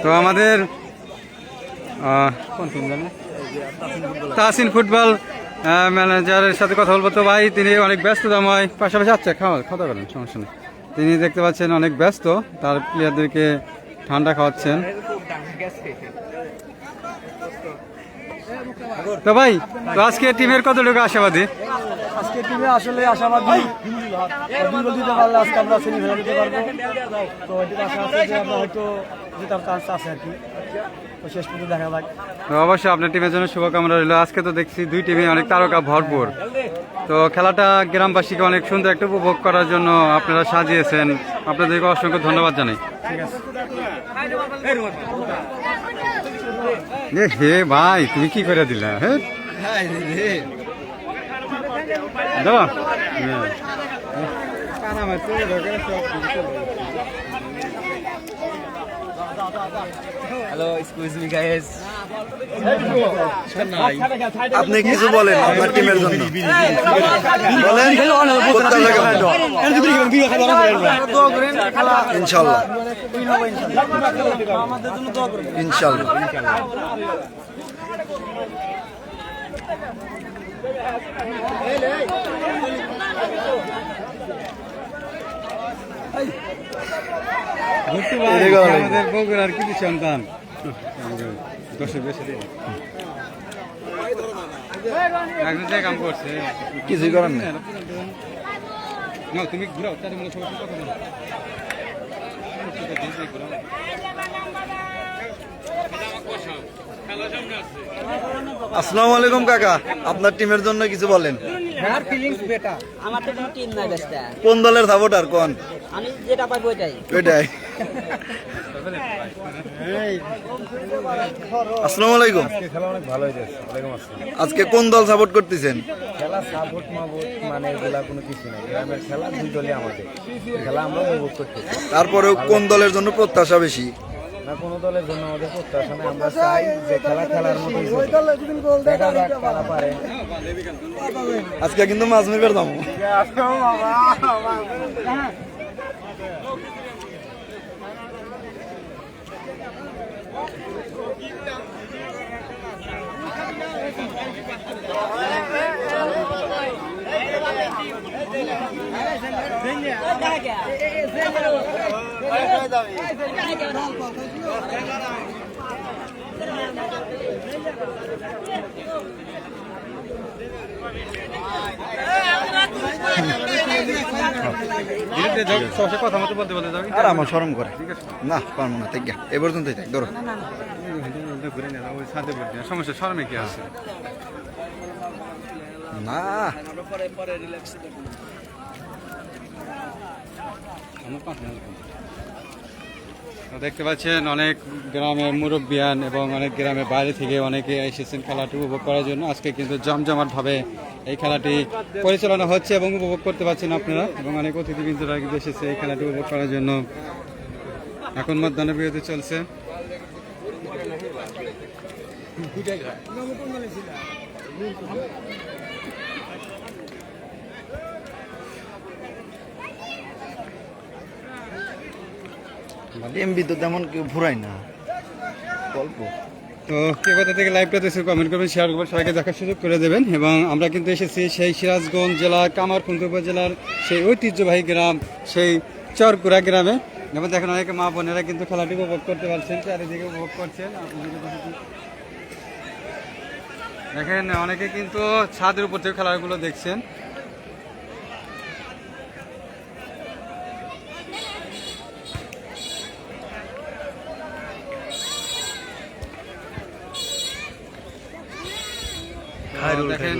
Speaker 1: তো আমাদের কোন টিম জানে তাহসিন ফুটবল ম্যানেজারের সাথে কথা বলবো। তো ভাই তিনি অনেক ব্যস্ততাময়, পাশাপাশি আচ্ছা খাওয়া করেন, সমস্যা নেই। তিনি দেখতে পাচ্ছেন অনেক ব্যস্ত, তার প্লেয়ারদেরকে ঠান্ডা খাওয়াচ্ছেন। তো ভাই তো আজকে টিমের কতটুকু আশাবাদী?
Speaker 4: আজকে টিমে আসলে আশাবাদী, গোল দিতে পারলে আজকে আমরা সেমিফাইনাল দিতে পারবো। তো এটিতে আশা আছে যে আমরা হয়তো জেতার চান্স আছে আর কি। তো শেষ পর্যন্ত দেখা যাক।
Speaker 1: তো অবশ্যই আপনার টিমের জন্য শুভকামনা রইল। আজকে তো দেখছি দুই টিমে অনেক তারকা ভরপুর। তো খেলাটা গ্রামবাসীকে অনেক সুন্দর একটা উপভোগ করার জন্য আপনারা সাজিয়েছেন, আপনাদেরকে অসংখ্য ধন্যবাদ জানাই। হে ভাই তুমি কি করে দিলা? হ্যাঁ
Speaker 5: হ্যালো, এক্সকিউজ মি গাইস।
Speaker 3: আপনি কিছু বলেন আপনার টিমের জন্য, বলেন ইনশাল্লাহ ইনশাল্লাহ।
Speaker 1: আমাদের বগুড়ার কিছু সন্তান কাম করছে,
Speaker 3: কিছুই করার নেই।
Speaker 1: তুমি ঘুরাও তাদের মধ্যে সবাই কথা বলো।
Speaker 3: আসসালামু আলাইকুম কাকা, আপনার টিমের জন্য কিছু বলেন।
Speaker 5: আমার তো কোনো টিম নাই বেস্তা,
Speaker 3: কোন দলের সাপোর্টার কোন?
Speaker 5: আমি যেটা পাই ওইটাই।
Speaker 3: ওইটাই। আসসালামু আলাইকুম।
Speaker 4: খেলা অনেক ভালো হয়েছে। ওয়ালাইকুম আসসালাম।
Speaker 3: আজকে কোন দল সাপোর্ট করতেছেন?
Speaker 4: খেলা সাপোর্ট মানে এগুলা কোনো কিছু নেই, গ্রামের খেলা দুই দলই আমাদের খেলা, আমরা উপভোগ করতেছি।
Speaker 3: তারপরেও কোন দলের জন্য প্রত্যাশা বেশি?
Speaker 4: না কোনো দলের জন্য আমাদের প্রত্যাশা নেই, আমরা চাই যে খেলা খেলার মতো দেখা যাক কারা পারে।
Speaker 3: আজকে কিন্তু মাছ মারবার দাম।
Speaker 1: কথা মতো বলতে বলতে যাবে,
Speaker 3: আর আমার শরম করে না, পারবো না, এই পর্যন্তই থাক, ধরো।
Speaker 1: সাথে ঘুরে নিয়ে ওই সাথে ঘুরে নিয়ে সমস্যা শর্মে কি আছে না দেখতে পাচ্ছেন অনেক গ্রামের মুরব্বিয়ান এবং অনেক গ্রামের বাইরে থেকে অনেকে এসেছেন খেলাটি উপভোগ করার জন্য। আজকে কিন্তু জমজমাটভাবে এই খেলাটি পরিচালনা হচ্ছে এবং উপভোগ করতে পারছেন আপনারা, এবং অনেক অতিথিবৃন্দরা কিন্তু এসেছে এই খেলাটি উপভোগ করার জন্য। এখন মধ্যাহ্ন বিরতি চলছে।
Speaker 6: এমবি তো তেমন কেউ ঘুরায় না, গল্প।
Speaker 1: তো কে কোথা থেকে লাইভটা দেখছেন কমেন্ট করবেন, শেয়ার করবেন, সবাইকে দেখার সুযোগ করে দেবেন। এবং আমরা কিন্তু এসেছি সেই সিরাজগঞ্জ জেলার কামারখন্দ উপজেলার সেই ঐতিহ্যবাহী গ্রাম সেই চরকুড়া গ্রামে। যেমন দেখেন অনেকে মা বোনেরা কিন্তু খেলাটি উপভোগ করতে পারছেন, চারিদিকে উপভোগ করছেন। দেখেন অনেকে কিন্তু ছাদের উপর থেকে খেলাগুলো দেখছেন। দেখেন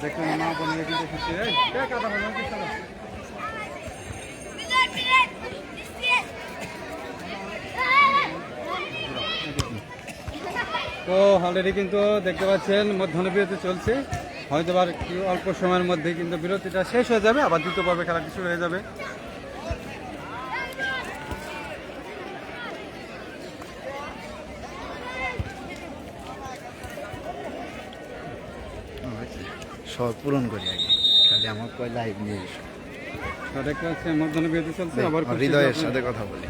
Speaker 1: দেখেন মা বোনেরা কিন্তু খুশি। তো অলরেডি কিন্তু দেখতে পাচ্ছেন মধ্যাহ্ন বিরতি চলছে, হয়তো আর অল্প সময়ের মধ্যে কিন্তু বিরতিটা শেষ হয়ে যাবে, আবার দ্বিতীয় পর্বে খেলাটি শুরু হয়ে যাবে।
Speaker 6: শখ পূরণ করি আগে, খালি আমার কয় লাইভ নিয়ে এসো।
Speaker 1: তো দেখতে পাচ্ছেন মধ্যাহ্ন বিরতি চলছে, আবার খুশি
Speaker 6: হৃদয়ের
Speaker 1: আপনারা।
Speaker 6: সাথে কথা বলি।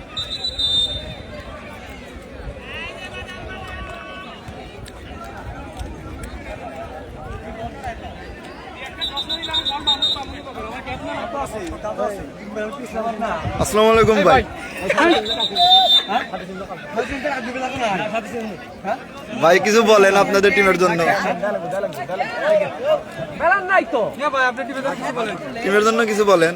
Speaker 6: আসসালামু আলাইকুম ভাই। ভাই কিছু বলেন আপনাদের টিমের জন্য, টিমের জন্য কিছু বলেন।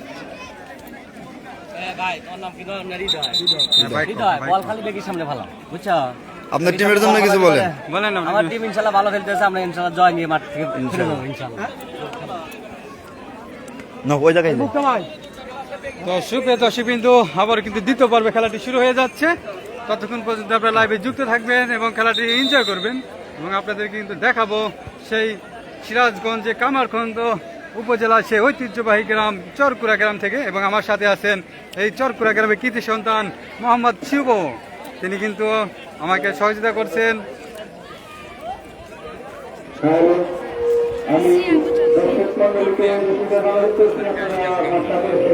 Speaker 6: আপনার টিমের জন্য কিছু বলেন।
Speaker 1: বলেন না,
Speaker 5: আমার টিম ইনশাআল্লাহ ভালো খেলতেছে, আমরা ইনশাআল্লাহ জয় নিয়ে মাঠ থেকে ফিরে যাবো ইনশাআল্লাহ।
Speaker 6: না ওই জায়গায়
Speaker 1: তো সুপ্রিয় দর্শক বিন্দু, আবার কিন্তু দ্বিতীয় পর্বে খেলাটি শুরু হয়ে যাচ্ছে। ততক্ষণ পর্যন্ত আপনারা লাইভে যুক্ত থাকবেন এবং খেলাটি এনজয় করবেন, এবং আপনাদের কিন্তু দেখাবো সেই সিরাজগঞ্জে কামারখন্দ উপজেলার সেই ঐতিহ্যবাহী গ্রাম চরকুড়া গ্রাম থেকে। এবং আমার সাথে আছেন এই চরকুড়া গ্রামের কৃতি সন্তান মোহাম্মদ শিব, তিনি কিন্তু আমাকে সহযোগিতা করছেন।
Speaker 3: আমি দর্শক মণ্ডলীকে জানাতে চাচ্ছি আপনারা আমার সাথে এসে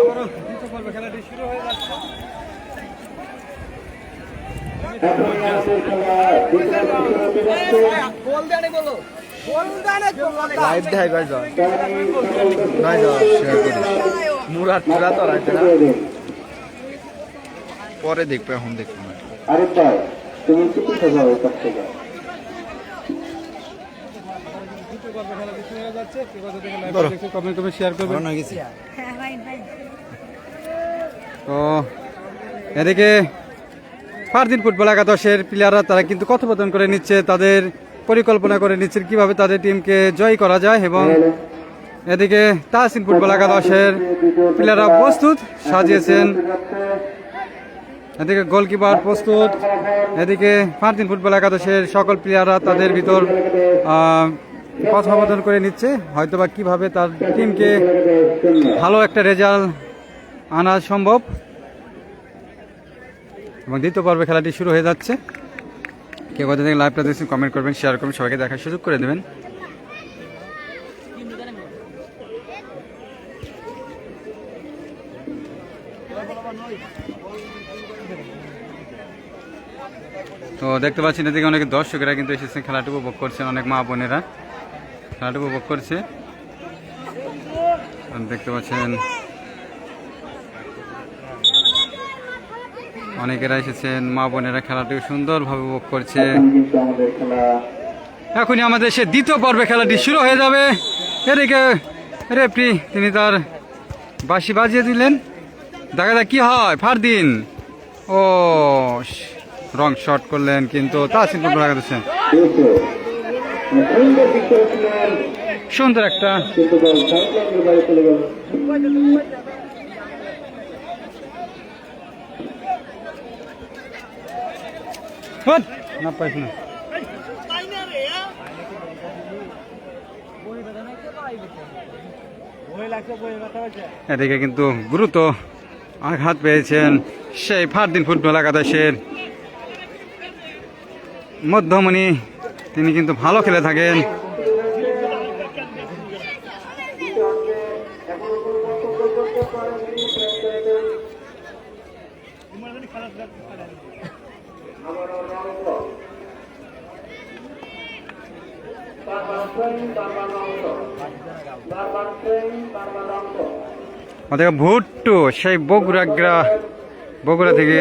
Speaker 1: আবারও দ্বিতীয় পর্বে খেলাটি শুরু হয়ে যাচ্ছে।
Speaker 3: এখন আমাদের খেলা দ্বিতীয় শুরু হতে যাচ্ছে।
Speaker 6: লাইভ দেখাই গাইজ নাই যা শেয়ার করি মুরাদ মুরাদ তো রাইতে না, পরে দেখবো, এখন দেখবো না।
Speaker 3: আরে ভাই তুমি চিকিৎসা যাও কাছ থেকে।
Speaker 1: দ্বিতীয় পর্বে খেলাটি শুরু হয়ে যাচ্ছে। কে কোথা থেকে লাইভটা দেখছেন কমেন্ট করবেন, শেয়ার করবেন।
Speaker 6: ভালো না গেছি
Speaker 1: তো এদিকে ফারদিন ফুটবল একাদশের প্লেয়াররা তারা কিন্তু কথোপকথন করে নিচ্ছে, তাদের পরিকল্পনা করে নিচ্ছেন কিভাবে তাদের টিমকে জয় করা যায়। এবং এদিকে তাহসিন ফুটবল একাদশের প্লেয়াররা প্রস্তুত সাজিয়েছেন, এদিকে গোলকিপার প্রস্তুত, এদিকে ফারদিন ফুটবল একাদশের সকল প্লেয়াররা তাদের ভিতর কথোপকথন করে নিচ্ছে, হয়তোবা কিভাবে তার টিমকে ভালো একটা রেজাল্ট আনা সম্ভব। এবং দ্বিতীয় পর্বে খেলাটি শুরু হয়ে যাচ্ছে। কে কোথা থেকে লাইভটা দেখছেন কমেন্ট করবেন, শেয়ার করবেন, সবাইকে দেখার সুযোগ করে দেবেন। তো দেখতে পাচ্ছেন এদিকে অনেক দর্শকেরা কিন্তু এসেছেন, খেলাটি উপভোগ করছেন, অনেক মা বোনেরা খেলাটি উপভোগ করছে। দেখতে পাচ্ছেন অনেকেরা এসেছেন, মা বোনেরা খেলাটি সুন্দরভাবে উপভোগ করছে।
Speaker 3: কিন্তু আমাদের খেলা
Speaker 1: এখনই আমাদের সে দ্বিতীয় পর্বে খেলাটি শুরু হয়ে যাবে। এদিকে রেফরি তিনি তার বাঁশি বাজিয়ে দিলেন। দেখা যাক কি হয়। ফারদিন ও রং শট করলেন, কিন্তু তাসিম ফুটবল লাগাতেছেন।
Speaker 3: সুন্দর দিক করেছিলেন,
Speaker 1: সুন্দর একটা
Speaker 3: কিন্তু বল সাইড লাইনের বাইরে চলে গেল।
Speaker 1: না পাইছি না। এদিকে কিন্তু গুরুত্ব আঘাত পেয়েছেন সেই ফারদিন ফুটবল একাদশের মধ্যমণি। তিনি কিন্তু ভালো খেলে থাকেন। ওদিকে ভুট্টু সেই বগুড়া থেকে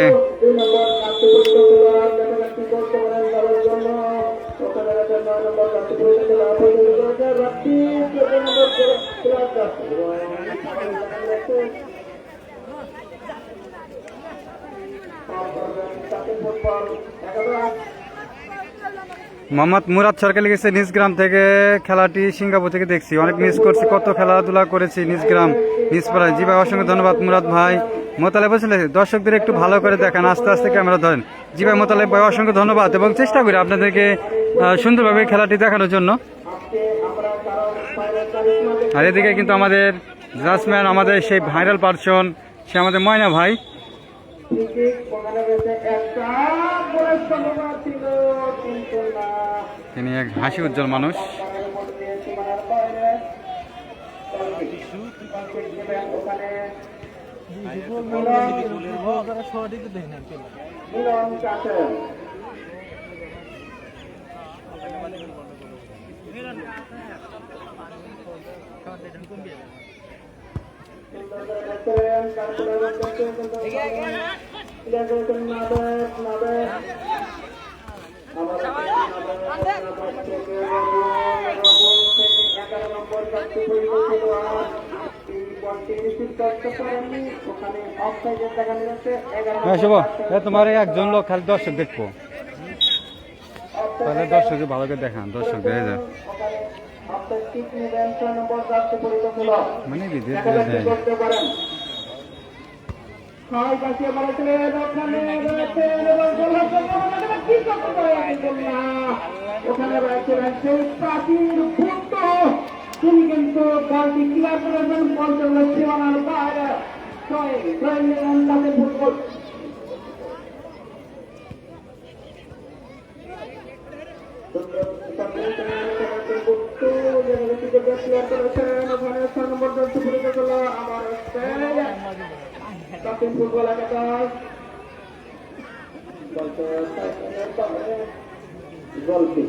Speaker 1: মোহাম্মদ মুরাদ সরকার লিখেছে নিজ গ্রাম থেকে খেলাটি সিঙ্গাপুর থেকে দেখছি, অনেক মিস করছি, কত খেলাধুলা করেছি নিজ গ্রাম নিজ পাড়ায়। জি ভাই অসংখ্য ধন্যবাদ মুরাদ ভাই। মোতালেব বলছিল দর্শকদের একটু ভালো করে দেখান, আস্তে আস্তে ক্যামেরা ধরেন। জি ভাই মোতালেব ভাই অসংখ্য ধন্যবাদ, এবং চেষ্টা করি আপনাদেরকে সুন্দরভাবে খেলাটি দেখানোর জন্য। আর এদিকে কিন্তু আমাদের জাজম্যান, আমাদের সেই ভাইরাল পার্সন, সে আমাদের ময়না ভাই। তিনি এক হাসি উজ্জ্বল মানুষ। তোমার একজন লোক খালি দর্শক দেখবো, তাহলে দর্শক ভালো করে দেখান, দর্শক দেখে যায় মানে
Speaker 3: তিনি কিন্তু বলটি ক্লিয়ার করেছেন, বল চলে সীমানার বাইরে। ফুটবল ফুটবল একাদশ গল্পি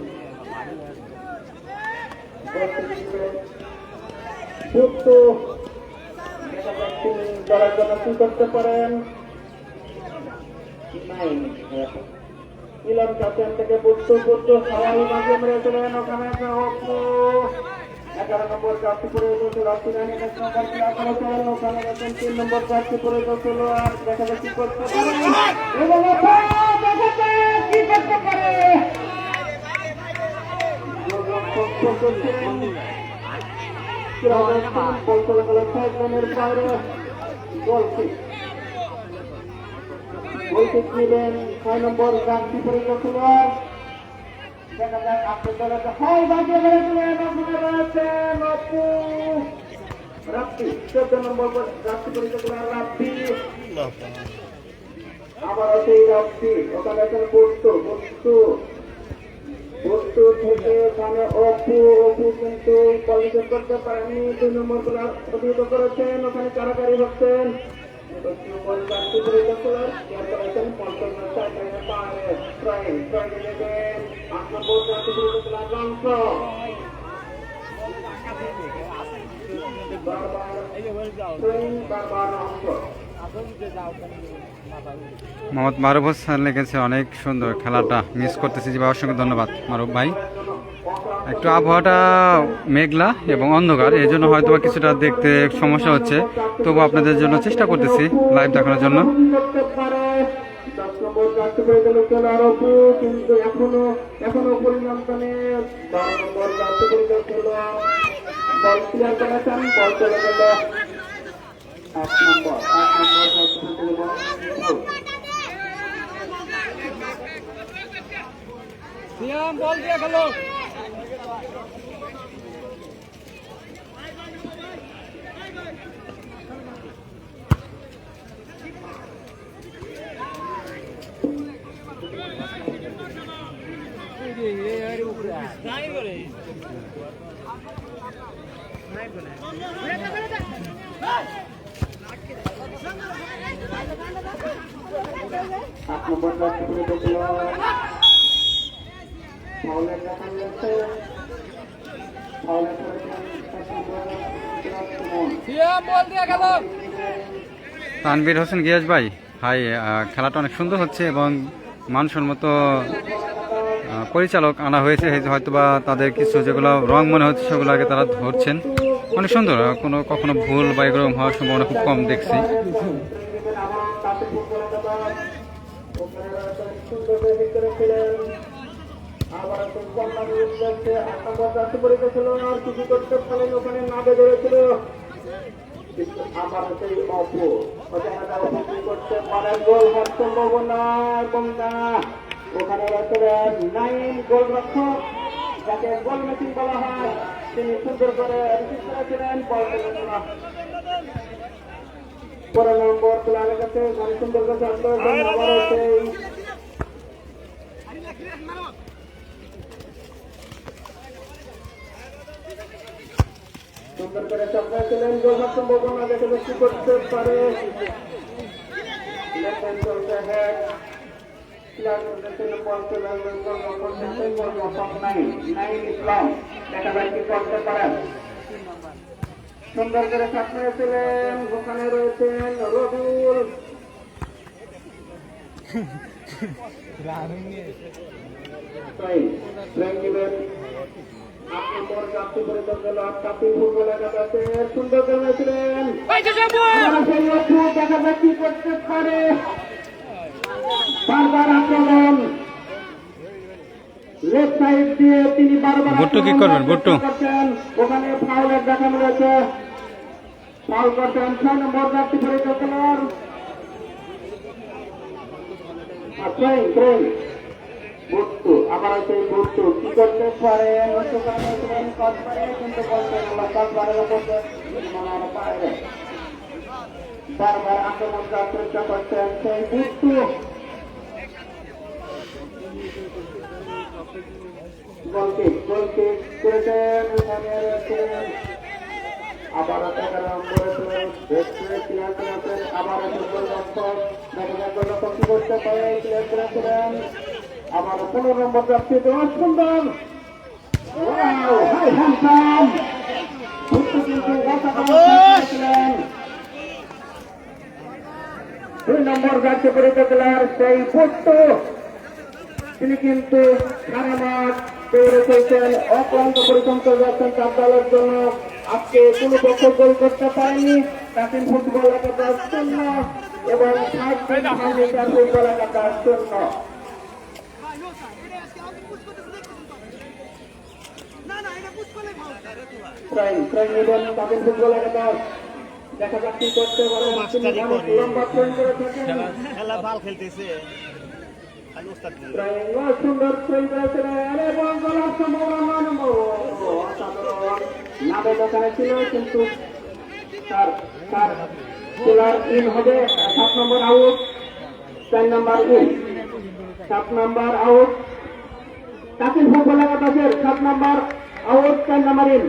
Speaker 3: দলের জন্য কি করতে পারেন। মিলন কাছেন থেকে বুঝতে সবাই মাঝে মেরেছিলেন, ওখানে 11 নম্বর কাছে পড়ে গেছিল, ওখানে গেছেন 3 নম্বর কাছে পড়ে গেছিল। আর দেখা যাক কি করতে পারে, কি করতে পারে। নিলেন 6 নম্বর গাছটি পড়ে গেছিল। দেখা যাক আপনার দলের হয় বাজিয়ে বেড়েছিলেন, ওখানে রয়েছেন অপু রাপ্পি। 14 নম্বর গাছটি পড়ে গেছিল রাপ্পি, আবার সেই রাপ্পি, ওখানে আছেন বস্তু থেকে ওখানে অপু কিন্তু পজিশন করতে পারেনি। 2 নম্বর প্রতিহিত করেছেন, ওখানে কারাকারি হচ্ছেন।
Speaker 1: মোহাম্মদ মারুফ হোসেন লিখেছে অনেক সুন্দর খেলাটা মিস করতেছি। জি ভাই অসংখ্য ধন্যবাদ মারুফ ভাই। একটু আবহাওয়াটা মেঘলা এবং অন্ধকার, এই জন্য হয়তো বা কিছুটা দেখতে সমস্যা হচ্ছে, তবু আপনাদের জন্য চেষ্টা করতেছি লাইভ দেখানোর জন্য।
Speaker 3: করতে পারে 10 নম্বর যাত্রী পরিচালকের আরোপু, কিন্তু এখনো পরিণামকানে 12 নম্বর যাত্রী পরিচালক বল ক্লিয়ার করেছেন, বল চলে গেল 8 নম্বর যাত্রী পরিচালক
Speaker 4: বল দিয়ে খেলো।
Speaker 3: নম্বর যাত্রী পরিচালক ফাউলের দেখা যাচ্ছে, ফাউলের করেছেন 7 নম্বর
Speaker 4: বল দিয়ে খেলো।
Speaker 1: তানভীর হোসেন গিয়াস ভাই, হাই, খেলাটা অনেক সুন্দর হচ্ছে এবং মানসম্মত পরিচালক আনা হয়েছে, হয়তো বা তাদের কিছু যেগুলো রং মনে হচ্ছে সেগুলো আগে তারা ধরছেন। অনেক সুন্দর, কখনো ভুল বা এরকম হওয়ার সম্ভাবনা খুব কম দেখছি।
Speaker 3: আবার উদ্দেশ্যে 8 নম্বর যাত্রী পরিচালক আর কিছু করতে পারেন, ওখানে না বেঁধেছিল, কিন্তু আবার সেই অপু করতে পারেন, গোল হওয়ার সম্ভাবনা এবং না, ওখানে রয়েছেন 9 গোলরক্ষক, যাকে গোল মেশিন বলা হয়, তিনি সুন্দর করে রিসিভ করেছিলেন, বল করেছিল 12 নম্বর প্লেয়ারের কাছে, মানে সুন্দর করে আবার সেই সুন্দর করে চাপিয়েছিলেন, গোল হওয়ার সম্ভাবনা দেখে বেশি করতে পারে, দেখা যায় কি করতে পারেন, সুন্দর করে চাপিয়েছিলেন, ওখানে রয়েছেন রবিউল, যাত্রী পরিচালক কাপি ফুটবল একাদশে সুন্দর করেছিলেন, দেখা যায় কি করতে পারে, বারবার আক্রমণ লেফট সাইড দিয়ে তিনি বারবার
Speaker 1: বুট্টু কি করবেন? বুট্টু
Speaker 3: ওখানে ফাউলের দেখানো রয়েছে, ফাউল করছেন 6 নম্বর যাত্রী পরিচালক, বুট্টু আবার সেই বুট্টু কি করতে পারে, কিন্তু বারবার আক্রমণ করার চেষ্টা করছেন সেই বুট্টু, গোলকিক করেছেন, এখানে রয়েছেন আবার 11 নম্বরে ক্লিয়ার করেছেন, আবার গোলরক্ষক কি করতে পারে, ক্লিয়ার করেছিলেন, আবার 15 নম্বর যাচ্ছে সুন্দর, কিন্তু 2 নম্বর যাচ্ছে পরিচালক সেই বুট্টু, তিনি কিন্তু সারা মাঠ তৈরি করেছেন, অক্লান্ত পরিশ্রম করে যাচ্ছেন তার দলের জন্য, আজকে কোনো পক্ষ গোল করতে পারেনি, প্রাচীন ফুটবল একাদশ 0 এবং ফুটবল একাদশ 0। ফুটবল একাদশ দেখা যাক কি করতে পারেন, লম্বা ট্রেন করে থাকেন,
Speaker 6: খেলা ভাল খেলতেছে,
Speaker 3: সুন্দর ট্রেন করেছিলেন এবং গোলার সম্ভাবনা নামে দোকানে ছিল, কিন্তু তার খেলার ইন হবে 7 নম্বর আউট, 4 নম্বর ইন, 7 নম্বর আউট, কাকিল ফুটবল একাদশের 7 নম্বর আউট, 4 নম্বর ইন।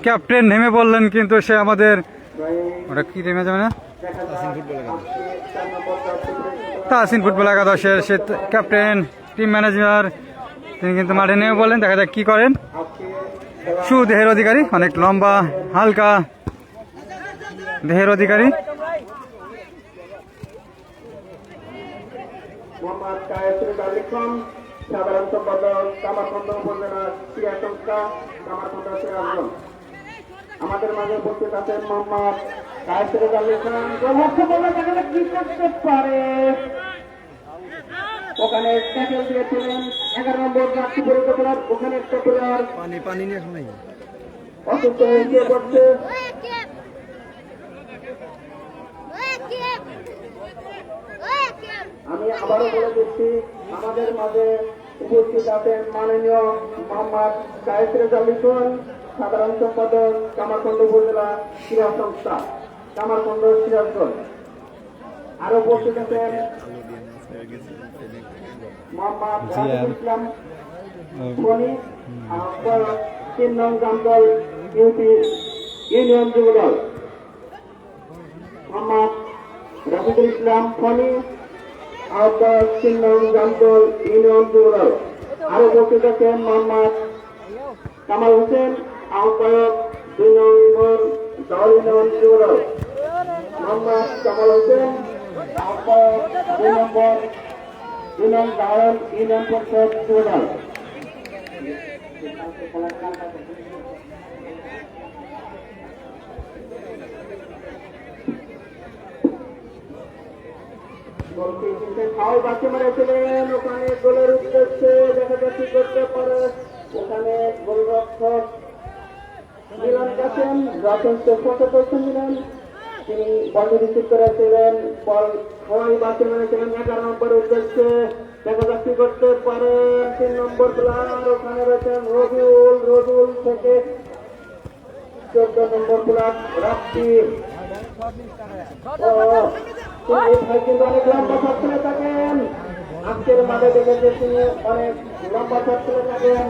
Speaker 1: ক্যাপ্টেন নেমে বললেন, কিন্তু সে আমাদের ওটা কি নেমে যাবে না, তাহসিন ফুটবল একাদশের সে ক্যাপ্টেন, টিম ম্যানেজার তিনি কিন্তু মাঠে নেমে বলেন, দেখা যাক কি করেন। সুদেহের অধিকারী, অনেক লম্বা হালকা দেহের অধিকারী।
Speaker 3: মোহাম্মদ কায়েসুল আলী খান, সাধারণ সম্পাদক কামারখন্দ উপজেলা ক্রীড়া সংস্থা কামারখন্দ সিরাজগঞ্জ। আমাদের মাঝে উপস্থিত আছেন মোহাম্মদ কায়েসুল আলী খান। লক্ষ্য করলে দেখা যাক কি করতে পারে। ওখানে ট্যাকেল দিয়েছিলেন 11 নম্বর জার্সি পরিহিত করার, ওখানে একটা প্লেয়ার
Speaker 6: পানি নিয়ে শোনাই
Speaker 3: অসুস্থ হয়ে গিয়ে পড়ছে। আমি আবারও বলে দিচ্ছি, আমাদের মাঝে উপস্থিত আছেন মাননীয় মোহাম্মদ কায়েসুল আলী খান, সাধারণ সম্পাদক কামারখন্দ উপজেলা ক্রীড়া সংস্থা কামারখন্দ সিরাজগঞ্জ। আরো উপস্থিত আছেন মোহাম্মদ রাজিবুল ইসলাম ফণি, 3 নং গ্রামদল ইউনিয়ন যুবদল। মোহাম্মদ রাজিবুল ইসলাম ফণি, 3 নং গ্রামদল ইউনিয়ন যুবদল। আরো উপস্থিত আছেন মোহাম্মদ কামাল হোসেন, আহ্বায়ক 2 নম্বর দল ইউনিয়ন যুবদল। মোহাম্মদ কামাল হোসেন, আহ্বায়ক 2 নম্বর দল ইউনিয়ন পরিষদ যুবদল। ফাউল বাঁচিয়ে মেরেছিলেন, ওখানে গোলের উদ্দেশ্যে দেখা যাচ্ছে করতে পারে। ওখানে গোলরক্ষক মিলন কাসেম, যথেষ্ট সচেতন মিলন, তিনি বল রিসিভ করেছিলেন, বল ফাউল বাঁচিয়ে মেরেছিলেন 11 নম্বরের উদ্দেশ্যে। দেখা যাচ্ছে করতে পারে 3 নম্বর প্লেয়ার, ওখানে রয়েছেন রবিউল থেকে 14 নম্বর প্লেয়ার রাত্রি। কিন্তু অনেক লম্বা শট খেলে থাকেন, আজকের মাঠে দেখেছে তিনি অনেক লম্বা শট খেলে থাকেন।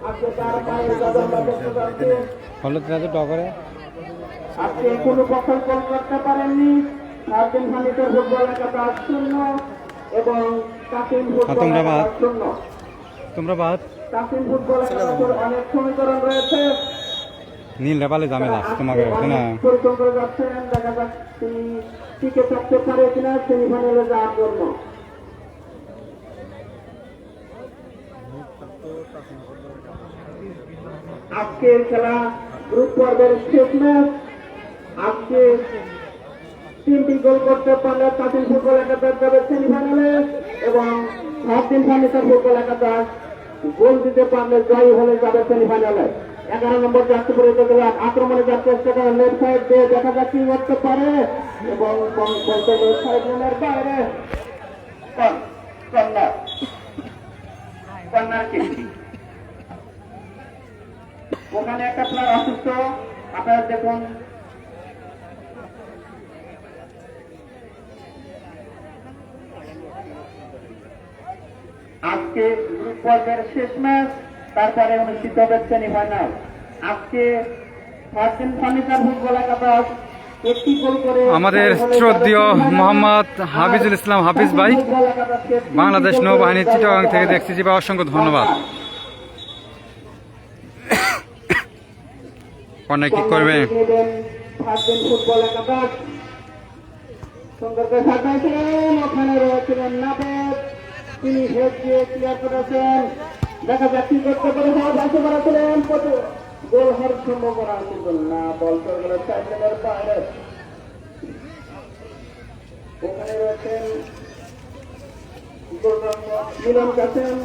Speaker 3: আজকে তার পায়ে যাদব দেখতে যাচ্ছে, আজকে কোনো পক্ষল গোল করতে পারেননি। সার্জেন ফানিতের ফুটবল একাদশ 0 এবং কাসিম ফুটবল একাদশ 0। কাসিম ফুটবল একাদশের অনেক সমীকরণ রয়েছে,
Speaker 1: নীল রেপালে ঝামেলা তোমাকে
Speaker 3: পরিশ্রম করে যাচ্ছেন। দেখা যাক তিনি টিকে থাকতে পারে কিনা সেমিফাইনালে যাওয়ার জন্য। আজকের খেলা গ্রুপ পর্বের শেষ ম্যাচ। আজকে 3টি গোল করতে পারলে কাসিম ফুটবল একাদশ যাবে সেমিফাইনালে এবং সার্জেন ফার্নিচার ফুটবল একাদশ গোল দিতে পারলে জয়ী হলে যাবে সেমিফাইনালে। 11 নম্বর জার্সি পরিহিত করে আক্রমণে যাচ্ছে চেষ্টা করে, লেফট সাইড দিয়ে দেখা যাক কি করতে পারে এবং বলতে লেফট সাইড লাইনের বাইরে কর্নার কিক। ওখানে একটা প্লেয়ার অসুস্থ, আপনারা দেখুন। আজকে গ্রুপ পর্বের শেষ ম্যাচ, তারপরে অনুষ্ঠিত হবে সেমিফাইনাল। আজকে সার্জেন ফার্নিচার ফুটবল একাদশ একটি গোল করে
Speaker 1: আমাদের শ্রদ্ধেয় মোহাম্মদ হাফিজুল ইসলাম হাফিজ ভাই, বাংলাদেশ নৌবাহিনী চিটাগাং থেকে দেখছি, জি ভাই অসংখ্য ধন্যবাদ। কর্নার কিক করবে
Speaker 3: সার্জেন ফুটবল একাদশ। সুন্দর করে সাজাইছিলেন, ওখানে রয়েছিলেন নাবেদ, তিনি হেড দিয়ে ক্লিয়ার করেছেন। দেখা যাক কি করতে পারে, ভাসে বেড়াচ্ছিলেন, গোল হওয়ার সম্ভাবনা ছিল না, বল চলে গেল সাইকেলের বাইরে। ওখানে রয়েছেন মিলন কাসেম,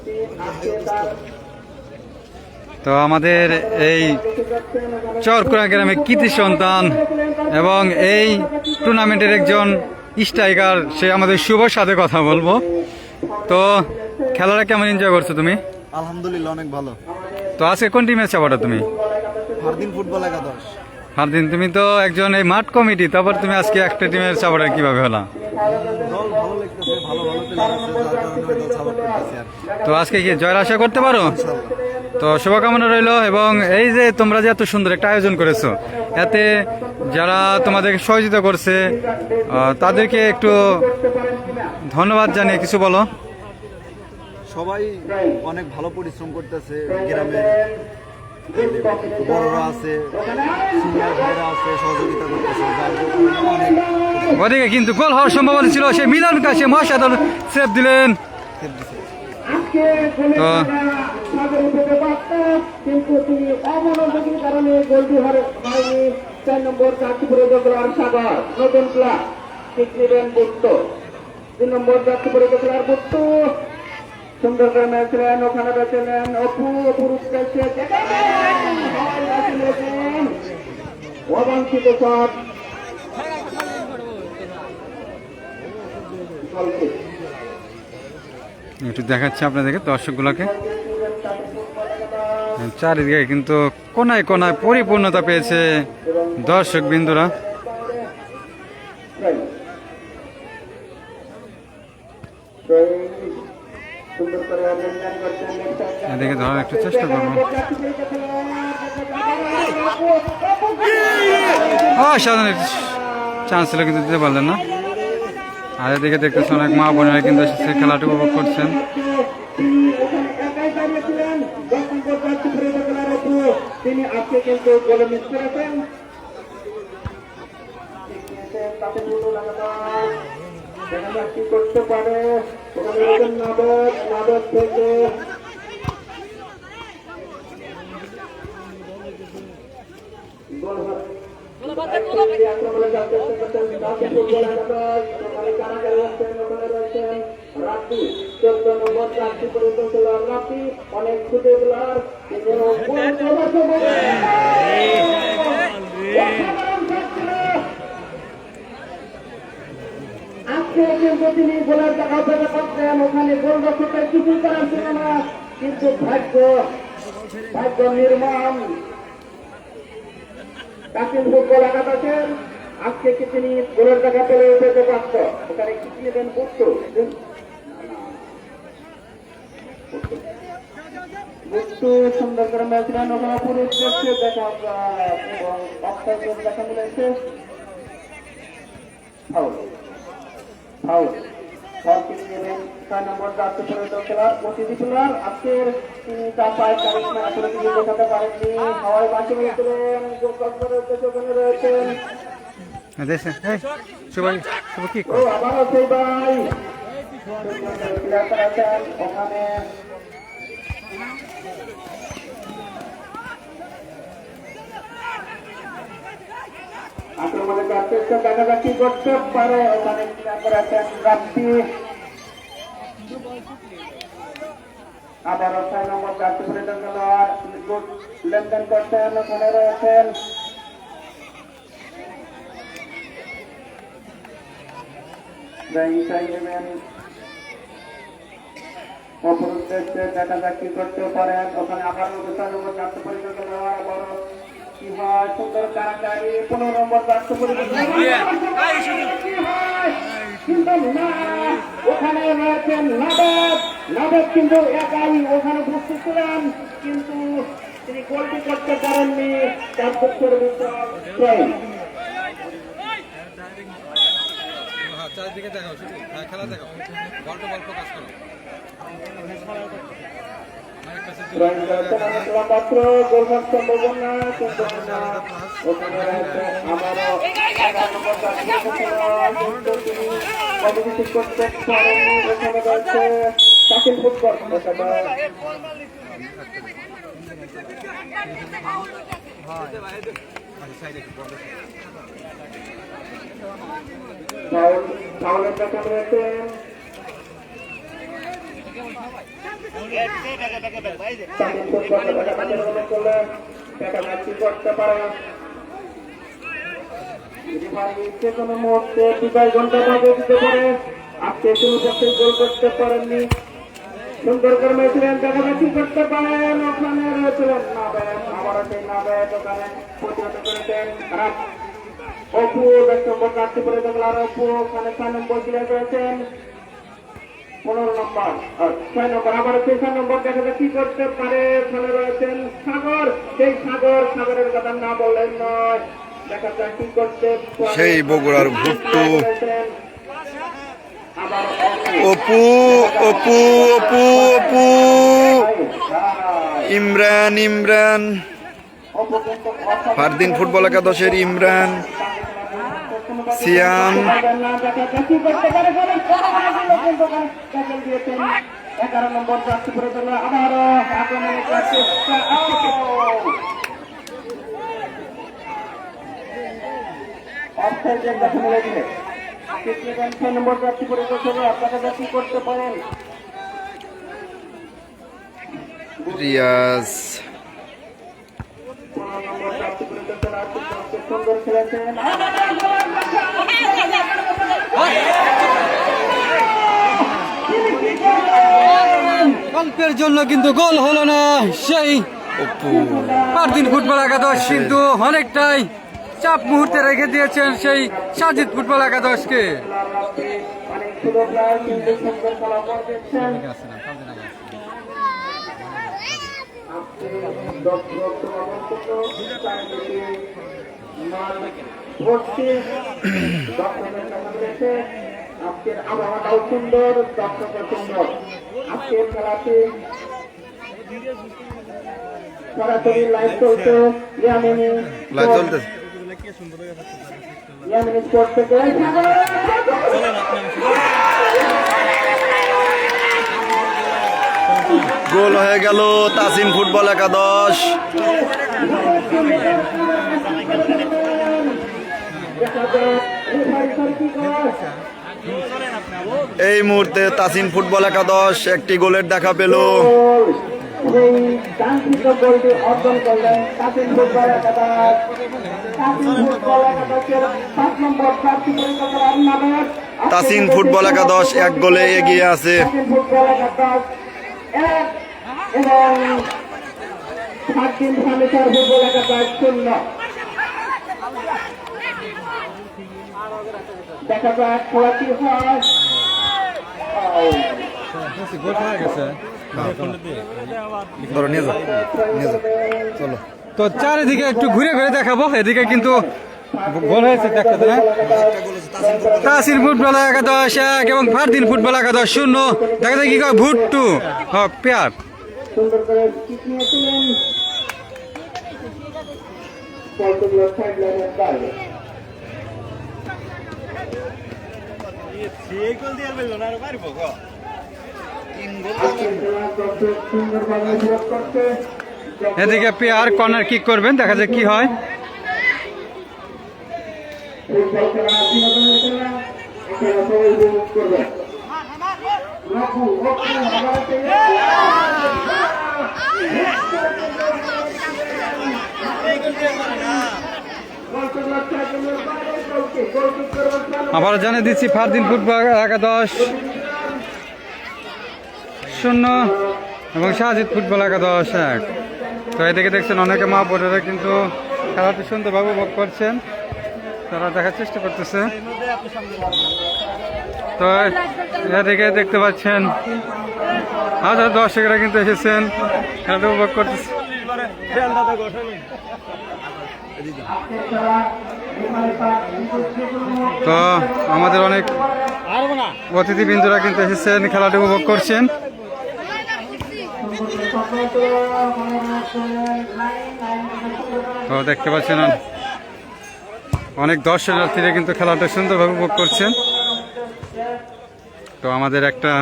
Speaker 3: তিনি আজকে তার
Speaker 1: তো আমাদের এই চরকুড়া গ্রামে কৃতি সন্তান এবং এই টুর্নামেন্টের একজন স্ট্রাইকার, সে আমাদের শুভর সাথে কথা বলবো। তো খেলাটা কেমন এনজয় করছো তুমি?
Speaker 6: আলহামদুলিল্লাহ অনেক ভালো।
Speaker 1: তো আজকে কোন টিমের সাপোর্টার তুমি?
Speaker 6: ফারদিন ফুটবল একাদশ।
Speaker 1: হারদিন, তুমি তো একজন এই মাঠ কমিটি, তারপর তুমি আজকে একটা টিমের সাপোর্টার কিভাবে হলা?
Speaker 6: দল ভালো লাগতেছে, ভালো প্লেয়ার আছে, যার কারণে দল সাপোর্ট করতেছি আর কি।
Speaker 1: তো আজকে কি জয়ের আশা করতে পারো? তো শুভকামনা রইল। এবং এই যে তোমরা যে এত সুন্দর একটা আয়োজন করেছো, এতে যারা তোমাদেরকে সহযোগিতা করছে তাদেরকে একটু ধন্যবাদ জানিয়ে কিছু বলো।
Speaker 6: সবাই অনেক ভালো পরিশ্রম করতেছে, গ্রামের বড়রা আছে, সিনিয়র ভাইরা আছে, সহযোগিতা করতেছে, যার জন্য অনেক
Speaker 1: ওদিকে কিন্তু গোল হওয়ার সম্ভাবনা ছিল, সে মিলন কাছে মাশাআল্লাহ সেভ দিলেন।
Speaker 3: আজকে
Speaker 1: তো
Speaker 3: সাগর উঠতে পারতেন, কিন্তু তিনি অমনোযোগীর কারণে গোলটি হয়নি। 4 নম্বর জার্সি পরিহিত খেলোয়াড় সাগর, নতুন ক্লাব কিক নেবেন বুট্টু। 2 নম্বর জার্সি পরিহিত খেলোয়াড় বুট্টু সুন্দর করে মেরেছিলেন, ওখানে বেঁচেলেন অপু, অপুর উদ্দেশ্যে অবাঞ্ছিত শট।
Speaker 1: একটু দেখাচ্ছি আপনাদেরকে দর্শকগুলোকে, চারিদিকে কিন্তু কোনায় কোনায় পরিপূর্ণতা পেয়েছে দর্শক বিন্দুরা।
Speaker 3: সুন্দর করে অভিযান করছেন,
Speaker 1: এদিকে ধরার একটু চেষ্টা করবো। অসাধারণ চান্স ছিল কিন্তু দিতে পারলেন না। আর এদিকে দেখতেছেন অনেক মা বোনেরা কিন্তু এসে খেলাটা উপভোগ করছেন।
Speaker 3: তিনি আজকে কিন্তু গোলে মিস করেছেন। কি করতে পারে নাদর থেকে গোল হবে। অনেক খুঁজে আজকে কিন্তু তিনি গোলের টাকা অপেক্ষা করতেন, ওখানে গোলরক্ষকের কিছুই করার ছিল না, কিন্তু ভাগ্য নির্মম। কাশিম ফুটবল একাদশের আজকে কি তিনি গোলের টাকা পেলে পেতে পারত, ওখানে কি নেবেন বুট্টু। বুট্টু সুন্দর করে ম্যাচলেন, ওখানে পুরো উদ্দেশ্যে দেখা এবং অফসাইড দেখা মিলেছে। ফাউল ফাউল ফাউল কিনে নেবেন 6 নম্বর জার্সি পরিহিত খেলোয়াড় অতিথি খেলোয়াড়। আজকের তিনি তার পায়ের কারিশমা আসলে তিনি দেখাতে পারেননি, হাওয়ায় বাঁচিয়ে নিয়েছিলেন। ওখানে রয়েছেন আবারও সেই ভাই ওখানে আক্রমণে চেষ্টা দেখা যাচ্ছে করতে পারে, ওখানে করেছেন রাত্রি। আবারও 6 নম্বর জার্সি পরিহিত খেলোয়াড় লেনদেন করছেন, ওখানে রয়েছেন অপর উদ্দেশ্যে দেখা যাক কি করতে পারেন। ওখানে আবারও 6 নম্বর জার্সি পরিহিত খেলোয়াড় আবারও কি হয়, সুন্দর কারাকারি 15 নম্বর জার্সি পরিহিত কিন্তু না, ওখানে রয়েছেন নাবেদ কিন্তু একাই ওখানে উপস্থিত ছিলেন, কিন্তু তিনি গোলটি করতে পারেননি। 4 বছর ভিতর
Speaker 1: চারিদিকে দেখাও, শুধু খেলা দেখাও, বলটা বল প্রকাশ করো।
Speaker 3: মাত্র গোল মার সম্ভাবনা, কিন্তু ওখানে রয়েছে আমারও 11 নম্বর তিনি কমিটি করতে পারেননি। ওখানে রয়েছে কাশিম ফুটবল ফাউলের দেখা রয়েছে। করতে পারে যে কোনো মুহূর্তে 2 ঘন্টা বাদে দিতে পারে। আজকে কোনো পক্ষে গোল করতে পারেননি, সুন্দর করে মেরেছিলেন, দেখা যাক কি করতে পারেন। ওখানে রয়েছিলেন নাবেদ, আবার সেই নাবেদ ওখানে প্রতিহত করেছেন অপু। 10 নম্বর জার্সি পরিহিত খেলোয়াড় অপু, ওখানে 6 নম্বর প্লেয়ার রয়েছেন 15 নম্বর 6 নম্বর, আবার সেই 6 নম্বর দেখা যাক কি করতে পারে। ওখানে রয়েছেন সাগর, সেই সাগরের কথা না বললেন নয়, দেখা যাক কি করতে
Speaker 6: সেই বগুড়ার ভুট্টু
Speaker 3: আবার
Speaker 7: অপু অপু অপু অপু ইমরান ইমরান ফারদিন ফুটবল একাদশের ইমরান সিয়াম
Speaker 3: 11 নম্বর জার্সি পরে দিল আবারও আক্রমণের চেষ্টা অফসাইডের দেখা মিলে দিলে 6 নম্বর জার্সি পরে দিল আপনারা কি করতে পারেন
Speaker 7: রিয়াজ
Speaker 3: সুন্দর খেলেছেন
Speaker 1: অল্পের জন্য কিন্তু গোল হলো না। সেই ফারদিন ফুটবল একাদশ কিন্তু অনেকটাই চাপ মুহূর্তে রেখে দিয়েছেন সেই সাজিদ ফুটবল একাদশকে।
Speaker 3: অনেক সুন্দর প্লেয়ার কিন্তু সুন্দর ফলাফল দিচ্ছেন আজকের আবহাওয়াটাও সুন্দর, দর্শকও সুন্দর। আজকের খেলাতে সরাসরি লাইভ চলছে ইয়ামিনী স্পোর্টস থেকে।
Speaker 7: গোল হয়ে গেল তাসিন ফুটবল একাদশ। এই মুহূর্তে তাসিন ফুটবল একাদশ একটি গোলের দেখা পেল।
Speaker 3: এই কাঙ্ক্ষিত গোলটি অর্জন করলেন তাসিন ফুটবল একাদশ। তাসিন ফুটবল একাদশের 7 নম্বর জার্সি পরিচালক নামের
Speaker 7: তাসিন ফুটবল একাদশ 1 গোলে এগিয়ে আছে।
Speaker 3: তাসিন ফুটবল একাদশ 1 এবং ফারদিন ফার্নিচার ফুটবল একাদশ 0। দেখা যাক খেলা কি হয়।
Speaker 7: ধরো নিয়ে যাও, চলো।
Speaker 1: তো চারিদিকে একটু ঘুরে ঘুরে দেখাবো। এদিকে কিন্তু গোল হয়েছে দেখতে না, তাসিন ফুটবল একাদশ 1 এবং ফারদিন ফুটবল একাদশ 0। দেখা যায় কি কয় ভুট্টু পেয়ার।
Speaker 3: সুন্দর করে কিক নিয়েছিলেন পর্তুগাল সাইড লাইনের বাইরে। সুন্দরভাবে বিরোধ করছে।
Speaker 1: এদিকে পেয়ার কর্নার কিক করবেন, দেখা যায় কি হয়।
Speaker 3: ফুটবল খেলা বিনোদন খেলা, এখানে সবাই উপভোগ করবে। রঘু
Speaker 1: আবার জানিয়ে দিচ্ছি ফারদিন ফুটবল একাদশ 0 এবং সাজিদ ফুটবল একাদশ 1। তো এদিকে দেখছেন অনেকে মা বোনেরা কিন্তু খেলাটি সুন্দরভাবে উপভোগ করছেন, তারা দেখার চেষ্টা করতেছে। তো এদিকে দেখতে পাচ্ছেন হাজার দর্শকেরা কিন্তু এসেছেন, খেলাটি উপভোগ করতেছে। তো আমাদের অনেক অতিথিবৃন্দরা কিন্তু এসেছেন, খেলাটি উপভোগ করছেন। তো দেখতে পাচ্ছেন অনেক দর্শনার্থীরা কিন্তু খেলাটা সুন্দরভাবে উপভোগ করছেন। তো আমাদের একটা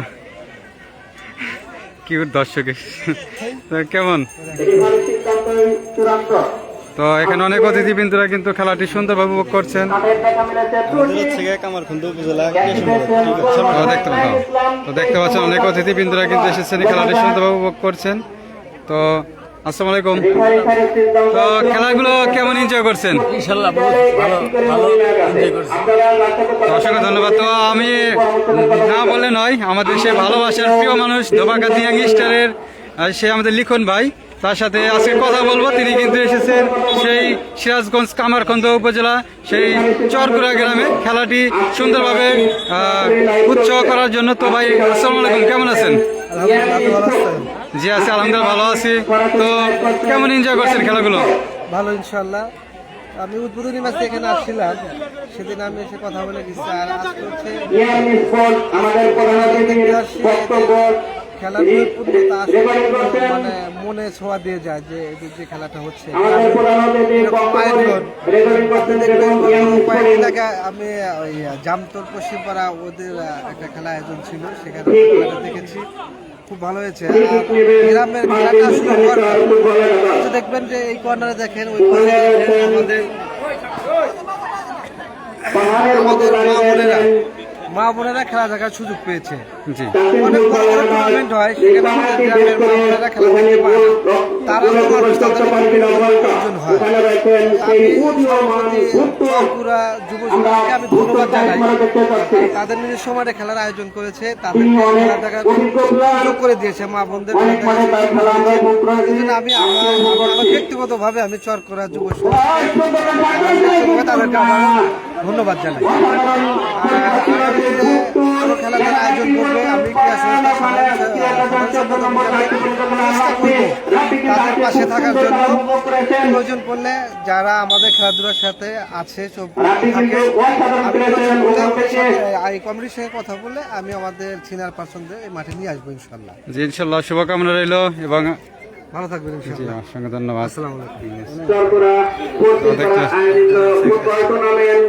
Speaker 1: কিউট দর্শক কেমন, তো এখানে অনেক অতিথিবৃন্দরা কিন্তু খেলাটি সুন্দরভাবে উপভোগ করছেন। তো দেখতে পাচ্ছেন অনেক অতিথিবৃন্দরা কিন্তু এসেছেন, খেলাটি সুন্দরভাবে উপভোগ করছেন। তো আসসালামু আলাইকুম। তো খেলাগুলো কেমন এনজয় করছেন?
Speaker 5: ইনশাআল্লাহ বহুত ভালো ভালো এনজয় করছি।
Speaker 1: অসংখ্য ধন্যবাদ। তো আমি না বললে নয়, আমাদের সে ভালোবাসার প্রিয় মানুষ ধোবাকাতি ইয়াংস্টারের সে আমাদের লিখন ভাই, তার সাথে আজকে কথা বলবো। তিনি কিন্তু এসেছেন সেই সিরাজগঞ্জ কামারখন্দ উপজেলা সেই চরকুড়া গ্রামে খেলাটি সুন্দরভাবে উৎসাহ করার জন্য। তো ভাই আসসালামু আলাইকুম, কেমন আছেন? জি আছি, আলহামদুলিল্লাহ ভালো আছি। তো কেমন এনজয় করছেন খেলাগুলো?
Speaker 4: ভালো ইনশাল্লাহ, আমি উদ্বোধনী ম্যাচে এখানে আসছিলাম, সেদিন আমি এসে কথা বলে গেছি। আর আজকে হচ্ছে
Speaker 3: ইয়ান স্পোর্টস আমাদের প্রধান অতিথির বক্তব্য
Speaker 4: খেলাধুলার প্রতি
Speaker 3: রেকর্ডিং করছেন
Speaker 4: মানে মনে ছোঁয়া দিয়ে যায় যে এদের যে খেলাটা হচ্ছে।
Speaker 3: আমাদের প্রধান অতিথির বক্তব্য রেকর্ডিং করছেন দেখুন ইয়ান
Speaker 4: কয়েকদিন
Speaker 3: স্পোর্টস
Speaker 4: আগে আমি ওই জামতর পশ্চিমপাড়া ওদের একটা খেলা আয়োজন ছিল, সেখানে খেলাটা দেখেছি, খুব ভালো হয়েছে। আর গ্রামের খেলাটা শুরু করার দেখবেন যে এই কর্নারে দেখেন, ওই আমাদের
Speaker 3: পাহাড়ের মধ্যে দাঁড়িয়ে
Speaker 4: মা বোনেরা খেলা দেখার সুযোগ পেয়েছে।
Speaker 1: জি
Speaker 4: অনেক বড় বড় টুর্নামেন্ট হয়, সেখানে আমাদের গ্রামের মা বোনেরা খেলা দেখতে পায় না, তারা তো মানুষ তাদের অর্জন হয়। আমি চরকুড়া যুব সমাজকে আমি ধন্যবাদ জানাই, তাদের নিজের সমাজে খেলার আয়োজন করেছে, তাদেরকে খেলা দেখার সুযোগ করে দিয়েছে, মা বোনদের খেলা দেখার সুযোগ করে দিয়েছে। এই জন্য আমি আমার ব্যক্তিগতভাবে আমি চরকুড়া যুব সমাজ তাদেরকে আমার ধন্যবাদ জানাই। আরো খেলাধুলার আয়োজন করবে, আমি তাদের পাশে থাকার জন্য প্রয়োজন পড়লে যারা আমাদের খেলাধুলার সাথে আছে থাকে, আমি কমিটির সঙ্গে কথা বলে আমি আমাদের সিনিয়র পার্সনদের এই মাঠে নিয়ে আসবো ইনশাল্লাহ।
Speaker 1: জি ইনশাল্লাহ শুভকামনা রইল এবং
Speaker 4: ভালো থাকবেন
Speaker 1: জি
Speaker 4: ইনশাল্লাহ।
Speaker 1: অসংখ্য ধন্যবাদ।
Speaker 4: আসসালামু আলাইকুম।
Speaker 3: চরকুড়া পশ্চিমপাড়া আয়োজিত ফুটবল টুর্নামেন্ট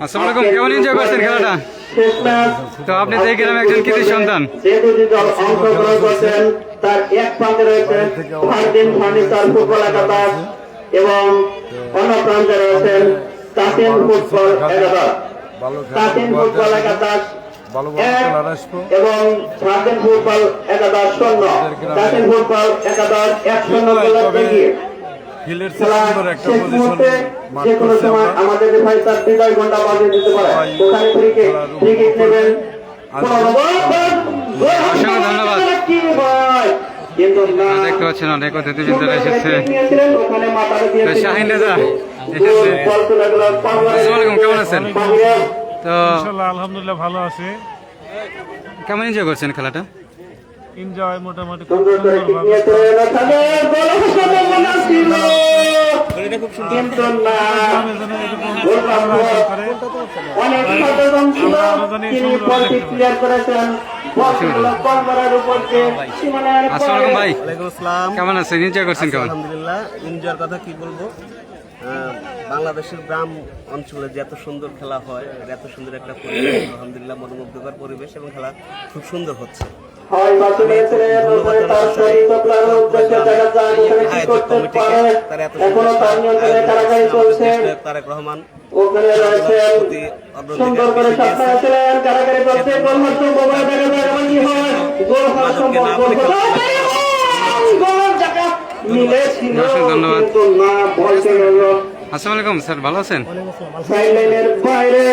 Speaker 1: আসসালামু আলাইকুম, কেমন এনজয় করছেন খেলাটা?
Speaker 3: শেষ ম্যাচ
Speaker 1: তো আপনি তো এই গ্রামে একজন কৃতি সন্তান,
Speaker 3: যে দুটি দল অংশগ্রহণ করছেন তার এক প্রান্তে রয়েছেন ফারদিন ফার্নিচার ফুটবল একাদশ এবং অন্য প্রান্তে রয়েছেন তাসিন ফুটবল একাদশ। তাসিন ফুটবল একাদশ এক এবং ফারদিন ফুটবল একাদশ 0। তাসিন ফুটবল একাদশ 1-0 গোলে এগিয়ে। খেলা শেষ মুহূর্তে যে কোনো সময় আমাদের ভাই তার বিজয় ঘন্টা বাজিয়ে দিতে পারে। ওখানে ফ্রি কিক নেবেন।
Speaker 1: অসংখ্য ধন্যবাদ।
Speaker 3: কিন্তু না
Speaker 1: দেখতে পাচ্ছেন অনেক অতিথিবৃন্দ এসেছে।
Speaker 3: ওখানে মাথাটা দিয়ে
Speaker 1: তো শাহিন রেজা এসেছে।
Speaker 3: বল তুলে দিল।
Speaker 1: আসসালামু আলাইকুম, কেমন আছেন? তো
Speaker 8: আলহামদুলিল্লাহ ভালো আছে,
Speaker 1: কেমন এনজয় করছেন খেলাটা?
Speaker 8: এনজয় মোটামুটি খুব
Speaker 3: সুন্দর করে কিক
Speaker 8: সুন্দরভাবে।
Speaker 3: নিয়েছিলেন ওখানে গোল সম্ভাবনা ছিল কিন্তু না গোল
Speaker 8: করে
Speaker 3: অনেক সচেতন ছিল, তিনি বলটি ক্লিয়ার করেছেন। বলগুলো কর্নারের উপর দিয়ে সীমানার
Speaker 1: আসসালামু আলাইকুম ভাই,
Speaker 5: ওয়ালাইকুম আসসালাম।
Speaker 1: কেমন আছেন? এনজয় করছেন কেমন?
Speaker 5: আলহামদুলিল্লাহ, এনজয়ের কথা কি বলবো। বাংলাদেশের গ্রাম অঞ্চলে যে এত সুন্দর খেলা হয়, এত সুন্দর একটা পরিবেশ, আলহামদুলিল্লাহ মনোমুগ্ধকর পরিবেশ এবং খেলা খুব সুন্দর হচ্ছে।
Speaker 3: হয় বাসু নিয়েছিলেন ওখানে তার শরীর তোলার উদ্দেশ্যে দেখা যায় ওখানে কি করতে পারে। এখনো তার নিয়ন্ত্রণে কারাগারি চলছে।
Speaker 5: তারেক রহমান
Speaker 3: ওখানে রয়েছেন সুন্দর করে সামনেছিলেন কারাগারি চলছে। গোল হওয়ার সম্ভাবনা দেখা যায় এমন কি হয় গোল হওয়ার সম্ভাবনা গোল জায়গা মিলেছিল কিন্তু না বল চলে গেল
Speaker 1: আসসালামু আলাইকুম স্যার, ভালো আছেন?
Speaker 3: সাইডলাইনের বাইরে।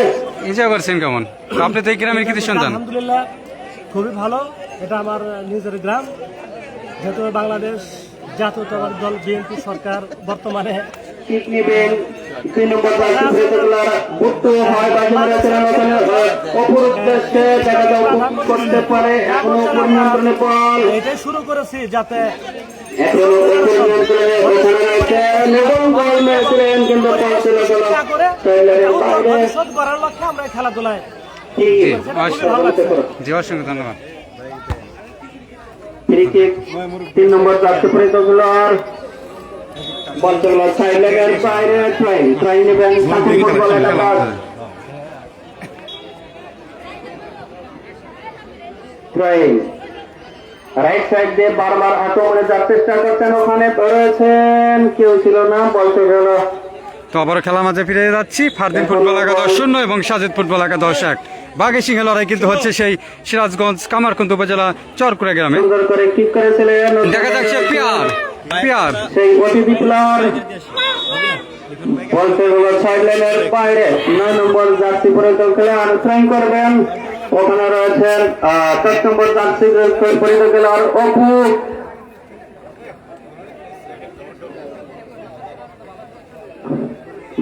Speaker 1: এনজয় করছেন কেমন? তো আপনি তো এই গ্রামের কৃতি সন্তান।
Speaker 9: আলহামদুলিল্লাহ খুবই ভালো, এটা আমার নিজের গ্রাম, যেহেতু বাংলাদেশ জাতীয়তাবাদী দল বিএনপি সরকার বর্তমানে
Speaker 3: কিক নেবেন 2 নম্বর জার্সি ফেরতগুলার বুট্টু হয় বাজি মেরেছিলেন ওখানে অপর উদ্দেশ্যে দেখা যায় করতে পারে এখনো নিয়ন্ত্রণে বল
Speaker 9: এটাই শুরু করেছি যাতে
Speaker 3: এখনো নিয়ন্ত্রণে ওখানে রয়েছেন এবং গোল মেরেছিলেন কিন্তু বল চলে গেল সাইডলাইনের বাইরে।
Speaker 9: ভবিষ্যৎ গড়ার লক্ষ্যে আমরা এই খেলাধুলায়
Speaker 1: জি জি অসংখ্য ধন্যবাদ।
Speaker 3: ফ্রি কিক 3 নম্বর জার্সি ফেরতগুলার বল চলে সাইডলাইনের বাইরে। ট্রাই নেবেন সাকিব ফুটবল একাদশ। ট্রাইং রাইট সাইড দিয়ে বারবার আক্রমণে যাওয়ার চেষ্টা করছেন, ওখানে রয়েছেন কেউ ছিল না, বল চলে গেল।
Speaker 1: তো আবারও খেলার মাঝে ফিরে যাচ্ছি। ফারদিন ফুটবল একাদশ 0 এবং সাজেদ ফুটবল একাদশ 1। বাঘে সিংহে লড়াই কিন্তু হচ্ছে সেই সিরাজগঞ্জ কামারকুন্দ উপজেলা চরকুড়া গ্রামে।
Speaker 3: সুন্দর করে কিক করেছিলেন,
Speaker 1: দেখা যাচ্ছে পিয়ার পিয়ার
Speaker 3: সেই অতিথি প্লেয়ার বল চলে গেল সাইডলাইনের বাইরে। 9 নম্বর জার্সি পরে দল খেলোয়াড় ট্রাই করবেন, ওখানে রয়েছেন 10 নম্বর জার্সি পরে দল খেলোয়াড় অপু।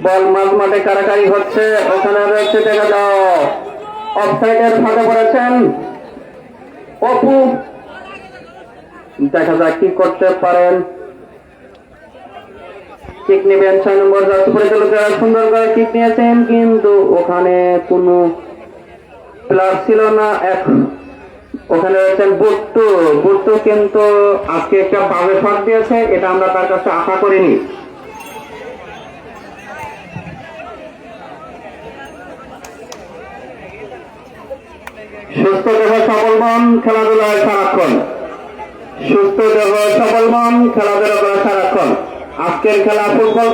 Speaker 3: বল মাঝ মাঠে কারাকারি হচ্ছে, ওখানে রয়েছে দেখা যাও অফসাইডের ফাঁদে পড়েছেন অপু। দেখা যাক কি করতে পারেন।
Speaker 2: কিক নেবেন 6 নম্বর জার্সি পরিচালকরা সুন্দর করে কিক নিয়েছেন, কিন্তু ওখানে কোনো প্লেয়ার ছিল না। ওখানে রয়েছেন বুট্টু। বুট্টু কিন্তু আজকে একটা বাজে শট দিয়েছে, এটা আমরা তার কাছে আশা করিনি। সুস্থ দেহ সবল মন, খেলাধুলায় সারাক্ষণ। সুস্থ দেহ সবল মন, খেলাধুলা করে সারাক্ষণ। আজকের খেলা ফুটবল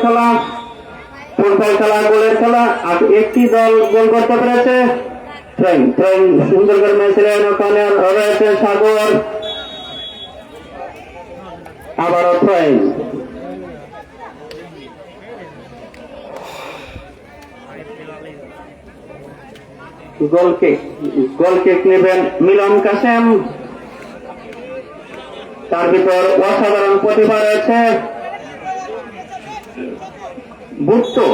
Speaker 2: খেলা, গোলের খেলা। আজ একটি দল গোল করতে পেরেছে। সুন্দর করে মেরেছিলেন, ওখানে রয়েছে সাগর, আবারও ট্রেন। গোল কিক নেবেন মিলন কাসেম, তার ভিতর অসাধারণ প্রতিভা রয়েছে। বুট্টু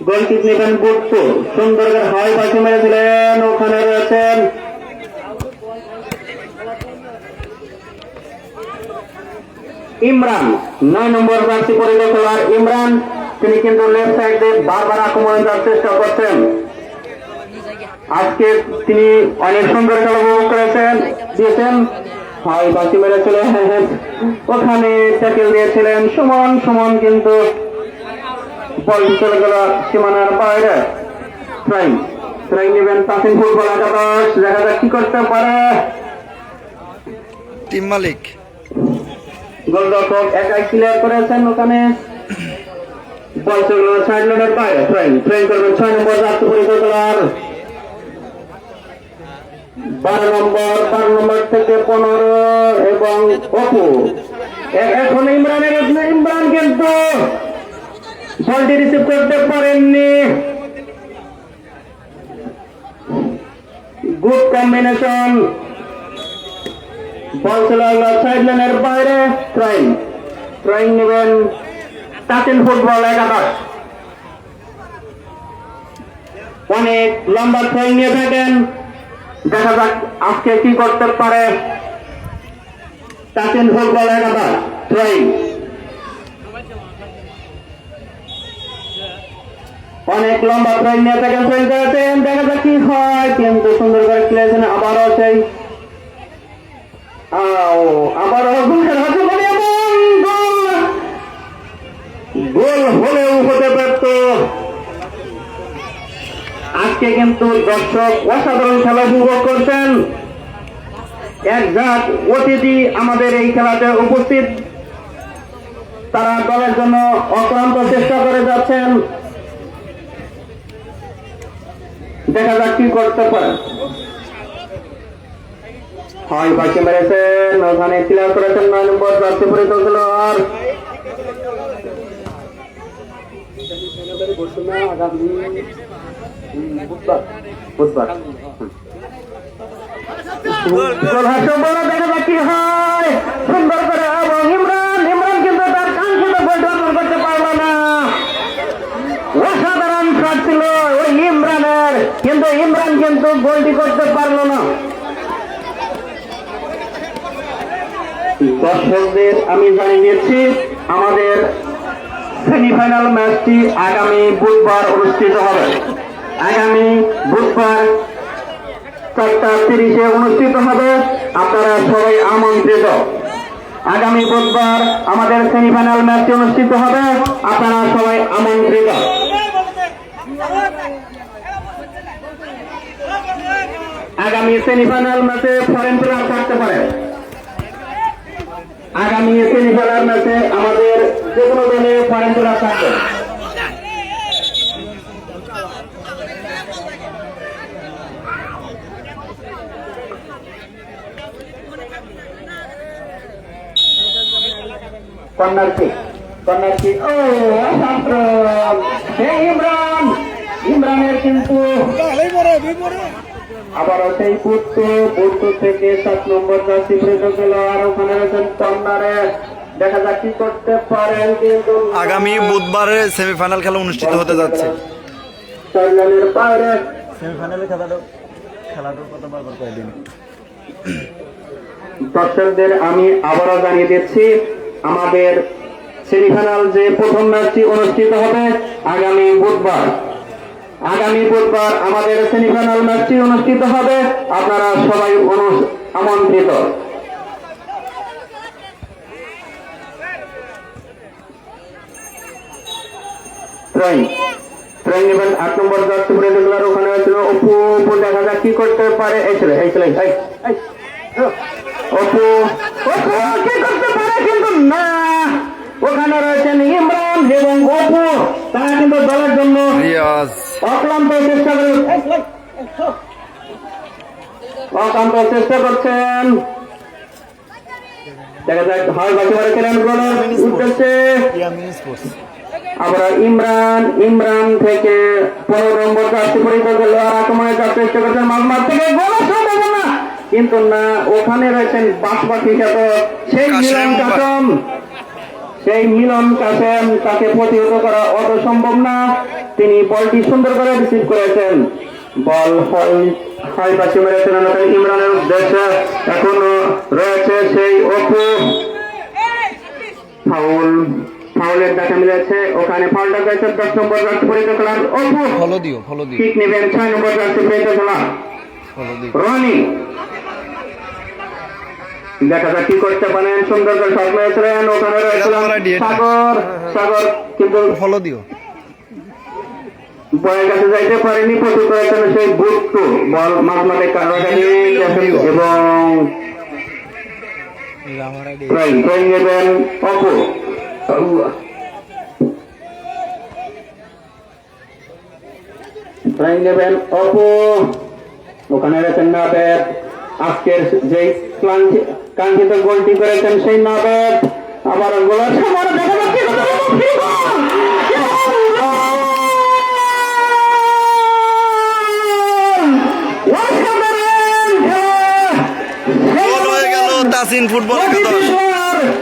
Speaker 2: গোল কিক নেবেন বুট্টু, সুন্দর করে হাই পাশে মেরেছিলেন, ওখানে রয়েছেন ইমরান। 9 নম্বর জার্সি পরিহিত খেলোয়াড় ইমরান, তিনি কিন্তু লেফট সাইডে বারবার আক্রমণ করার চেষ্টা করছেন। আজকে তিনি অনেক সুন্দর খেলা উপভোগ দিয়েছেন। হাই বাসি মেরেছিলেন, ওখানে ট্যাকেল দিয়েছিলেন সুমন, কিন্তু বল চলে গেল সীমানার বাইরে। ট্রাই নেবেন তাসিম ফুটবল একাদশ, দেখা যাক কি করতে পারে।
Speaker 7: টিম মালিক
Speaker 2: গোলরক্ষক একাই ক্লিয়ার করেছেন, ওখানে বল চলে গেল সাইড লাইনের বাইরে। ট্রাই করবেন 6 নম্বর জার্সি পরিহিত খেলোয়াড় 12 নম্বর থেকে 15 এবং অপু। এখন ইমরান কিন্তু বলটি রিসিভ করতে পারেননি। গুড কম্বিনেশন, বল চলে গেল সাইড লাইনের বাইরে। ট্রাই নেবেন তাসিম ফুটবল একাদশ। অনেক লম্বা ট্রাই নিয়ে থাকেন, দেখা যাক আজকে কি করতে পারে তাসিম ফুটবল একাদশ। অনেক লম্বা ট্রাই নিয়ে থাকেন, দেখা যাক কি হয়, কিন্তু সুন্দর করে খেলেছেন। আবারও সেই গোল হলেও হতে পারত। আজকে কিন্তু দর্শক অসাধারণ খেলা উপভোগ করছেন। একজাত অতিথি আমাদের এই খেলাতে উপস্থিত, তারা দলের জন্য অক্লান্ত চেষ্টা করে যাচ্ছেন। দেখা যাক কি করতে পারে। হয় বাকি মেরেছেন, ওখানে ক্লিয়ার করেছেন 9 নম্বর জার্সি পরিহিত খেলোয়াড়। বুধবার দেখা যাক কি হয়, সুন্দর করে। এবং ইমরান কিন্তু তার কাঙ্ক্ষিত গোলটি অর্জন করতে পারল না। অসাধারণ শট ছিল ওই ইমরানের, কিন্তু ইমরান কিন্তু গোলটি করতে পারল না। দর্শকদের আমি জানিয়ে দিচ্ছি, আমাদের সেমিফাইনাল ম্যাচটি আগামী বুধবার অনুষ্ঠিত হবে। আগামী বুধবার 4:30 অনুষ্ঠিত হবে, আপনারা সবাই আমন্ত্রিত। আগামী বুধবার আমাদের সেমিফাইনাল ম্যাচটি অনুষ্ঠিত হবে, আপনারা সবাই আমন্ত্রিত। আগামী সেমিফাইনাল ম্যাচে ফরেন প্লেয়ার থাকতে পারে। আগামী সেমিফাইনাল ম্যাচে আমাদের যে কোনো দলে ফরেন প্লেয়ার থাকবে। কর্নার কিক, ও ইমরানের কিন্তু আবারও সেই বুট্টু থেকে 7 নম্বর জার্সি পরিহিত খেলোয়াড়, ওখানে রয়েছেন কর্নারে। দেখা যাক কি করতে পারেন, কিন্তু
Speaker 7: আগামী বুধবারে সেমিফাইনাল খেলা অনুষ্ঠিত হতে যাচ্ছে।
Speaker 6: সেমিফাইনালে খেলাটার কথা বারবার করে দিন।
Speaker 2: দর্শকদের আমি আবারও জানিয়ে দিচ্ছি, আমাদের
Speaker 3: সেমিফাইনাল যে প্রথম ম্যাচটি অনুষ্ঠিত হবে আগামী বুধবার আমাদের সেমিফাইনাল ম্যাচটি অনুষ্ঠিত হবে। আপনারা সবাই আমন্ত্রিত। ট্রেন নেবেন 8 নম্বর জার্সি পরে দেখলার ওখানে ছিল অপু। দেখা যাক কি করতে পারে। এই ছেলে অপু কি করতে পারে, কিন্তু না, ওখানে রয়েছেন ইমরান এবং অপু। তারা কিন্তু দলের জন্য অক্লান্ত চেষ্টা করছেন। দেখা যাক হয় বাকি বারে খেলেন গোলের উদ্দেশ্যে। আবার ইমরান থেকে 15 নম্বর জার্সি পরিহিত আক্রমণে যাওয়ার চেষ্টা করছেন, মাঝমাঠ থেকে গোল সম্ভাবনা, কিন্তু না, ওখানে রয়েছেন বাসপাখি খ্যাত সেই মিলন কাসেম। তাকে প্রতিহত করা অত সম্ভব না। তিনি বলটি সুন্দর করে রিসিভ করেছেন। বল হয় পাশে মেরেছেন ইমরানের উদ্দেশ্যে। এখনো রয়েছে সেই অপু। ফাউলের দেখা মিলেছে, ওখানে ফাউলটা রয়েছে 10 নম্বর জার্সি পরিহিত খেলার অপু। ঠিক নেবেন 6 নম্বর জার্সি পরিহিত খেলা রনি। দেখা যাক কি করতে পারেন। সুন্দর করে শট মেরেছিলেন, ওখানে সাগর কিন্তু বয়ের কাছে যাইতে পারেনি। প্রচুর করেছেন সেই বুট্টু। বল মাঝমাঠে কারাগারি এবং নেবেন অপু। নেবেন অপু, ওখানে রয়েছেন নাবেদ। আজকের যে কাঙ্ক্ষিত গোলটি করেছেন সেই নাবেদ। আবার গোলের সময় দেখা যাচ্ছে
Speaker 7: তাসিন ফুটবল একাদশ।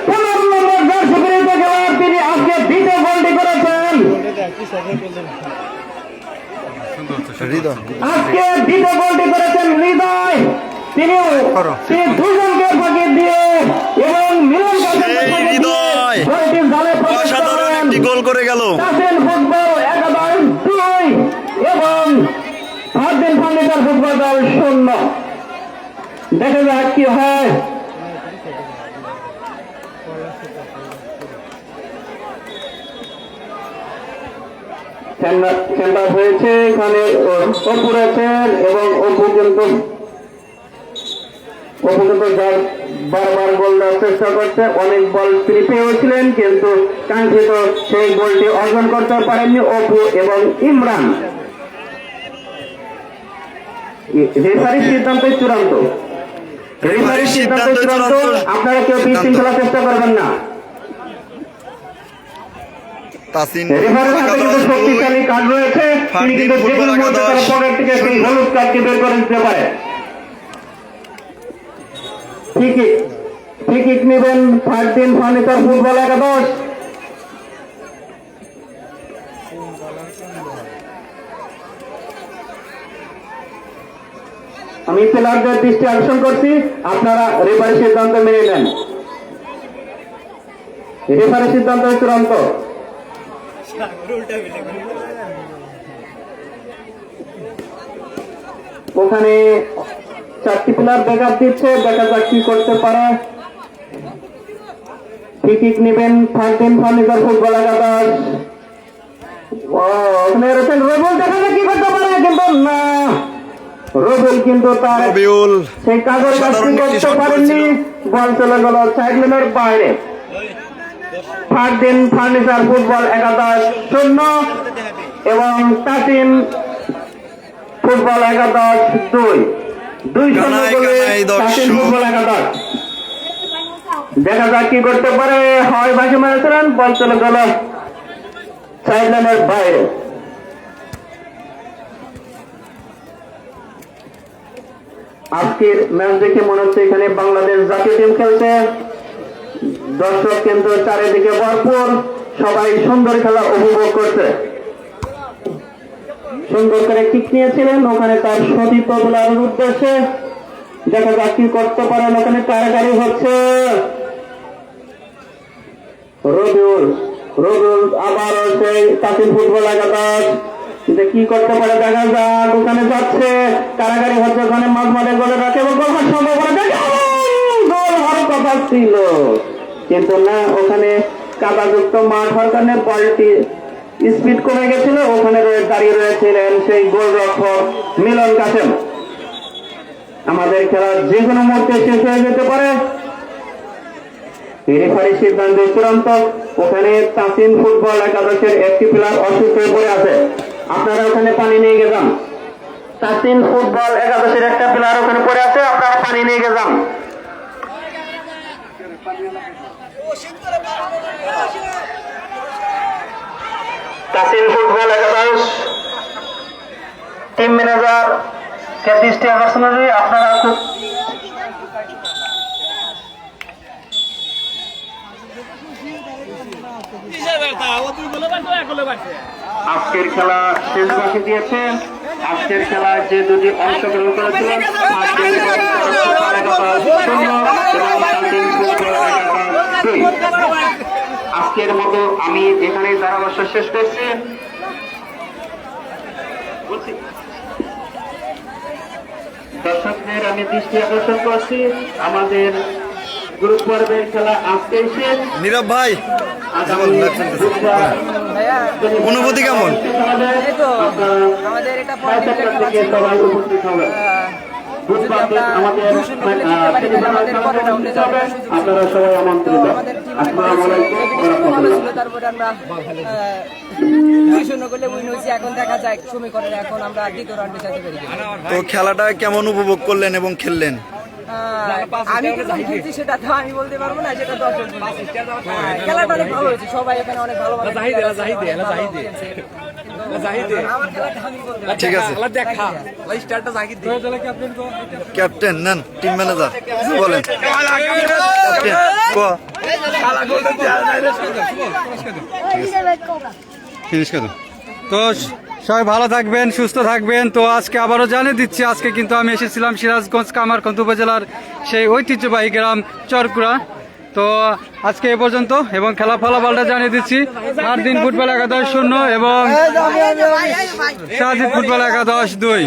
Speaker 3: 15 নম্বর জার্সি পরিহিত খেলোয়াড়, তিনি আজকে দ্বিতীয় গোলটি করেছেন। আজকে দ্বিতীয় গোলটি করেছেন হৃদয়। তিনি দুজনকে ফাঁকি দিয়ে এবং মিলন
Speaker 7: অসাধারণ একটি গোল করে গেল।
Speaker 3: ফুটবল একাদশ 2 এবং ফারদিন ফার্নিচার ফুটবল দল 0। দেখা যাক কি হয়। সেন্টার হয়েছে, এখানে অপু রয়েছেন এবং অপু কিন্তু বারবার গোল দেওয়ার চেষ্টা করছে। অনেক বল তিনি পেয়েছিলেন, কিন্তু কাঙ্ক্ষিত সেই গোলটি অর্জন করতে পারেননি অপু এবং ইমরান। রেফারির সিদ্ধান্ত চূড়ান্ত। আপনারা কেউ বিশৃঙ্খলা চেষ্টা করবেন না। শক্তিশালী কার্ড রয়েছে, তিনি কিন্তু যে কোনো মুহূর্তে তার পকেট থেকে সেই হলুদ কার্ডটি বের করে দিতে পারে। ফ্রি কিক নেবেন ফারদিন ফার্নিচার ফুটবল একাদশ। আমি প্লেয়ারদের দৃষ্টি আকর্ষণ করছি, আপনারা রেফারির সিদ্ধান্ত মেনে নেন। রেফারির সিদ্ধান্ত চূড়ান্ত। ওখানে 4টি প্লেয়ার ব্যাকআপ দিচ্ছে, দেখা যাক কি করতে পারে। ফ্রি কিক নেবেন ফারদিন ফার্নিচার ফুটবল একাদশ। ওখানে রয়েছেন রবিউল, দেখা যাক কি করতে পারে, কিন্তু না, রবিউল কিন্তু তার সেই কাজের কাজটি করতে পারেননি। বল চলে গেল সাইডলাইনের বাইরে। ফারদিন ফার্নিচার ফুটবল একাদশ 0 এবং তাসিন ফুটবল একাদশ 2-0 গোলে তাসিন ফুটবল একাদশ। দেখা যাক কি করতে পারে। হয় বাকি মেরেছিলেন, বল চলে গেল সাইডলাইনের বাইরে। আজকের ম্যাচ দেখে মনে হচ্ছে এখানে বাংলাদেশ জাতীয় টিম খেলছে। দর্শক কিন্তু চারিদিকে ভরপুর, সবাই সুন্দর খেলা উপভোগ করছে। সুন্দর করে কিক নিয়েছিলেন, ওখানে তার সতীর্থ বলার উদ্দেশ্যে। দেখা যাক কি করতে পারেন, ওখানে কারাগারি হচ্ছে। রবিউল রবিউল আবারও সেই তাসিম ফুটবল একাদশ যে কি করতে পারে দেখা যাক। ওখানে যাচ্ছে কারাগারি হচ্ছে, ওখানে মাঝ মাঠে গোলে রাখে এবং গোল হওয়ার সম্ভাবনা দেখা গোল হওয়ার কথা ছিল, কিন্তু না, ওখানে কাদাযুক্ত মাঠ হওয়ার কারণে বলটি স্পিড কমে গেছিল। ওখানে দাঁড়িয়ে রয়েছিলেন সেই গোলরক্ষক মিলন কাসেম। আমাদের খেলা যে কোনো মুহূর্তে শেষ হয়ে যেতে পারে, রেফারির সিদ্ধান্ত চূড়ান্ত। ওখানে তাসিম ফুটবল একাদশের একটি প্লেয়ার অসুস্থ হয়ে পড়ে আছে, আপনারা ওখানে পানি নিয়ে গে যান। তাসিম ফুটবল একাদশের একটা প্লেয়ার ওখানে পড়ে আছে, আপনারা পানি নিয়ে গে যান। তাসিম ফুটবল একাদশ টিম ম্যানেজার কে দৃষ্টি আকর্ষণ করে আপনারা খুব আজকের খেলা শেষ বাকি দিয়েছেন। আজকের খেলায় যে দুটি অংশগ্রহণ করেছিলেন আজকের মতো আমি এখানে ধারাভাষ্য শেষ করছি। দর্শকদের আমি দৃষ্টি আকর্ষণ করছি, আমাদের গ্রুপ পর্বের খেলা আজকেই শেষ।
Speaker 7: নীরব ভাই, অনুভূতি কেমন?
Speaker 4: আমাদের এটা পয়েন্টের
Speaker 3: সবাই উপস্থিত হবে। আপনারা সবাই আমন্ত্রিত। আসসালামু আলাইকুম ওয়া রাহমাতুল্লাহ।
Speaker 4: তারপরে আমরা 2-0 গোলে উইন হয়েছি। এখন দেখা যায় সমীকরণে এখন আমরা দ্বিতীয় রাউন্ডে যেতে পারি।
Speaker 7: তো খেলাটা কেমন উপভোগ করলেন এবং খেললেন?
Speaker 4: আমি কেমন খেলছি সেটা তো আমি বলতে পারবো না, সেটা দর্শক বলছে। খেলাটা অনেক ভালো হয়েছে, সবাই এখানে অনেক ভালো ভালো
Speaker 7: ঠিক আছে, ক্যাপ্টেন নেন, টিম ম্যানেজার বলেন। ক্যাপ্টেন
Speaker 1: ফিনিশ করো। তো সবাই ভালো থাকবেন, সুস্থ থাকবেন। তো আজকে আবারও জানিয়ে দিচ্ছি, আজকে কিন্তু আমি এসেছিলাম সিরাজগঞ্জ কামারখন্দ উপজেলার সেই ঐতিহ্যবাহী গ্রাম চরকুড়া। তো আজকে এ পর্যন্ত, এবং খেলা ফলাফলটা জানিয়ে দিচ্ছি। 8 দিন ফুটবল একাদশ 0 এবং শাহজিদ ফুটবল একাদশ 2।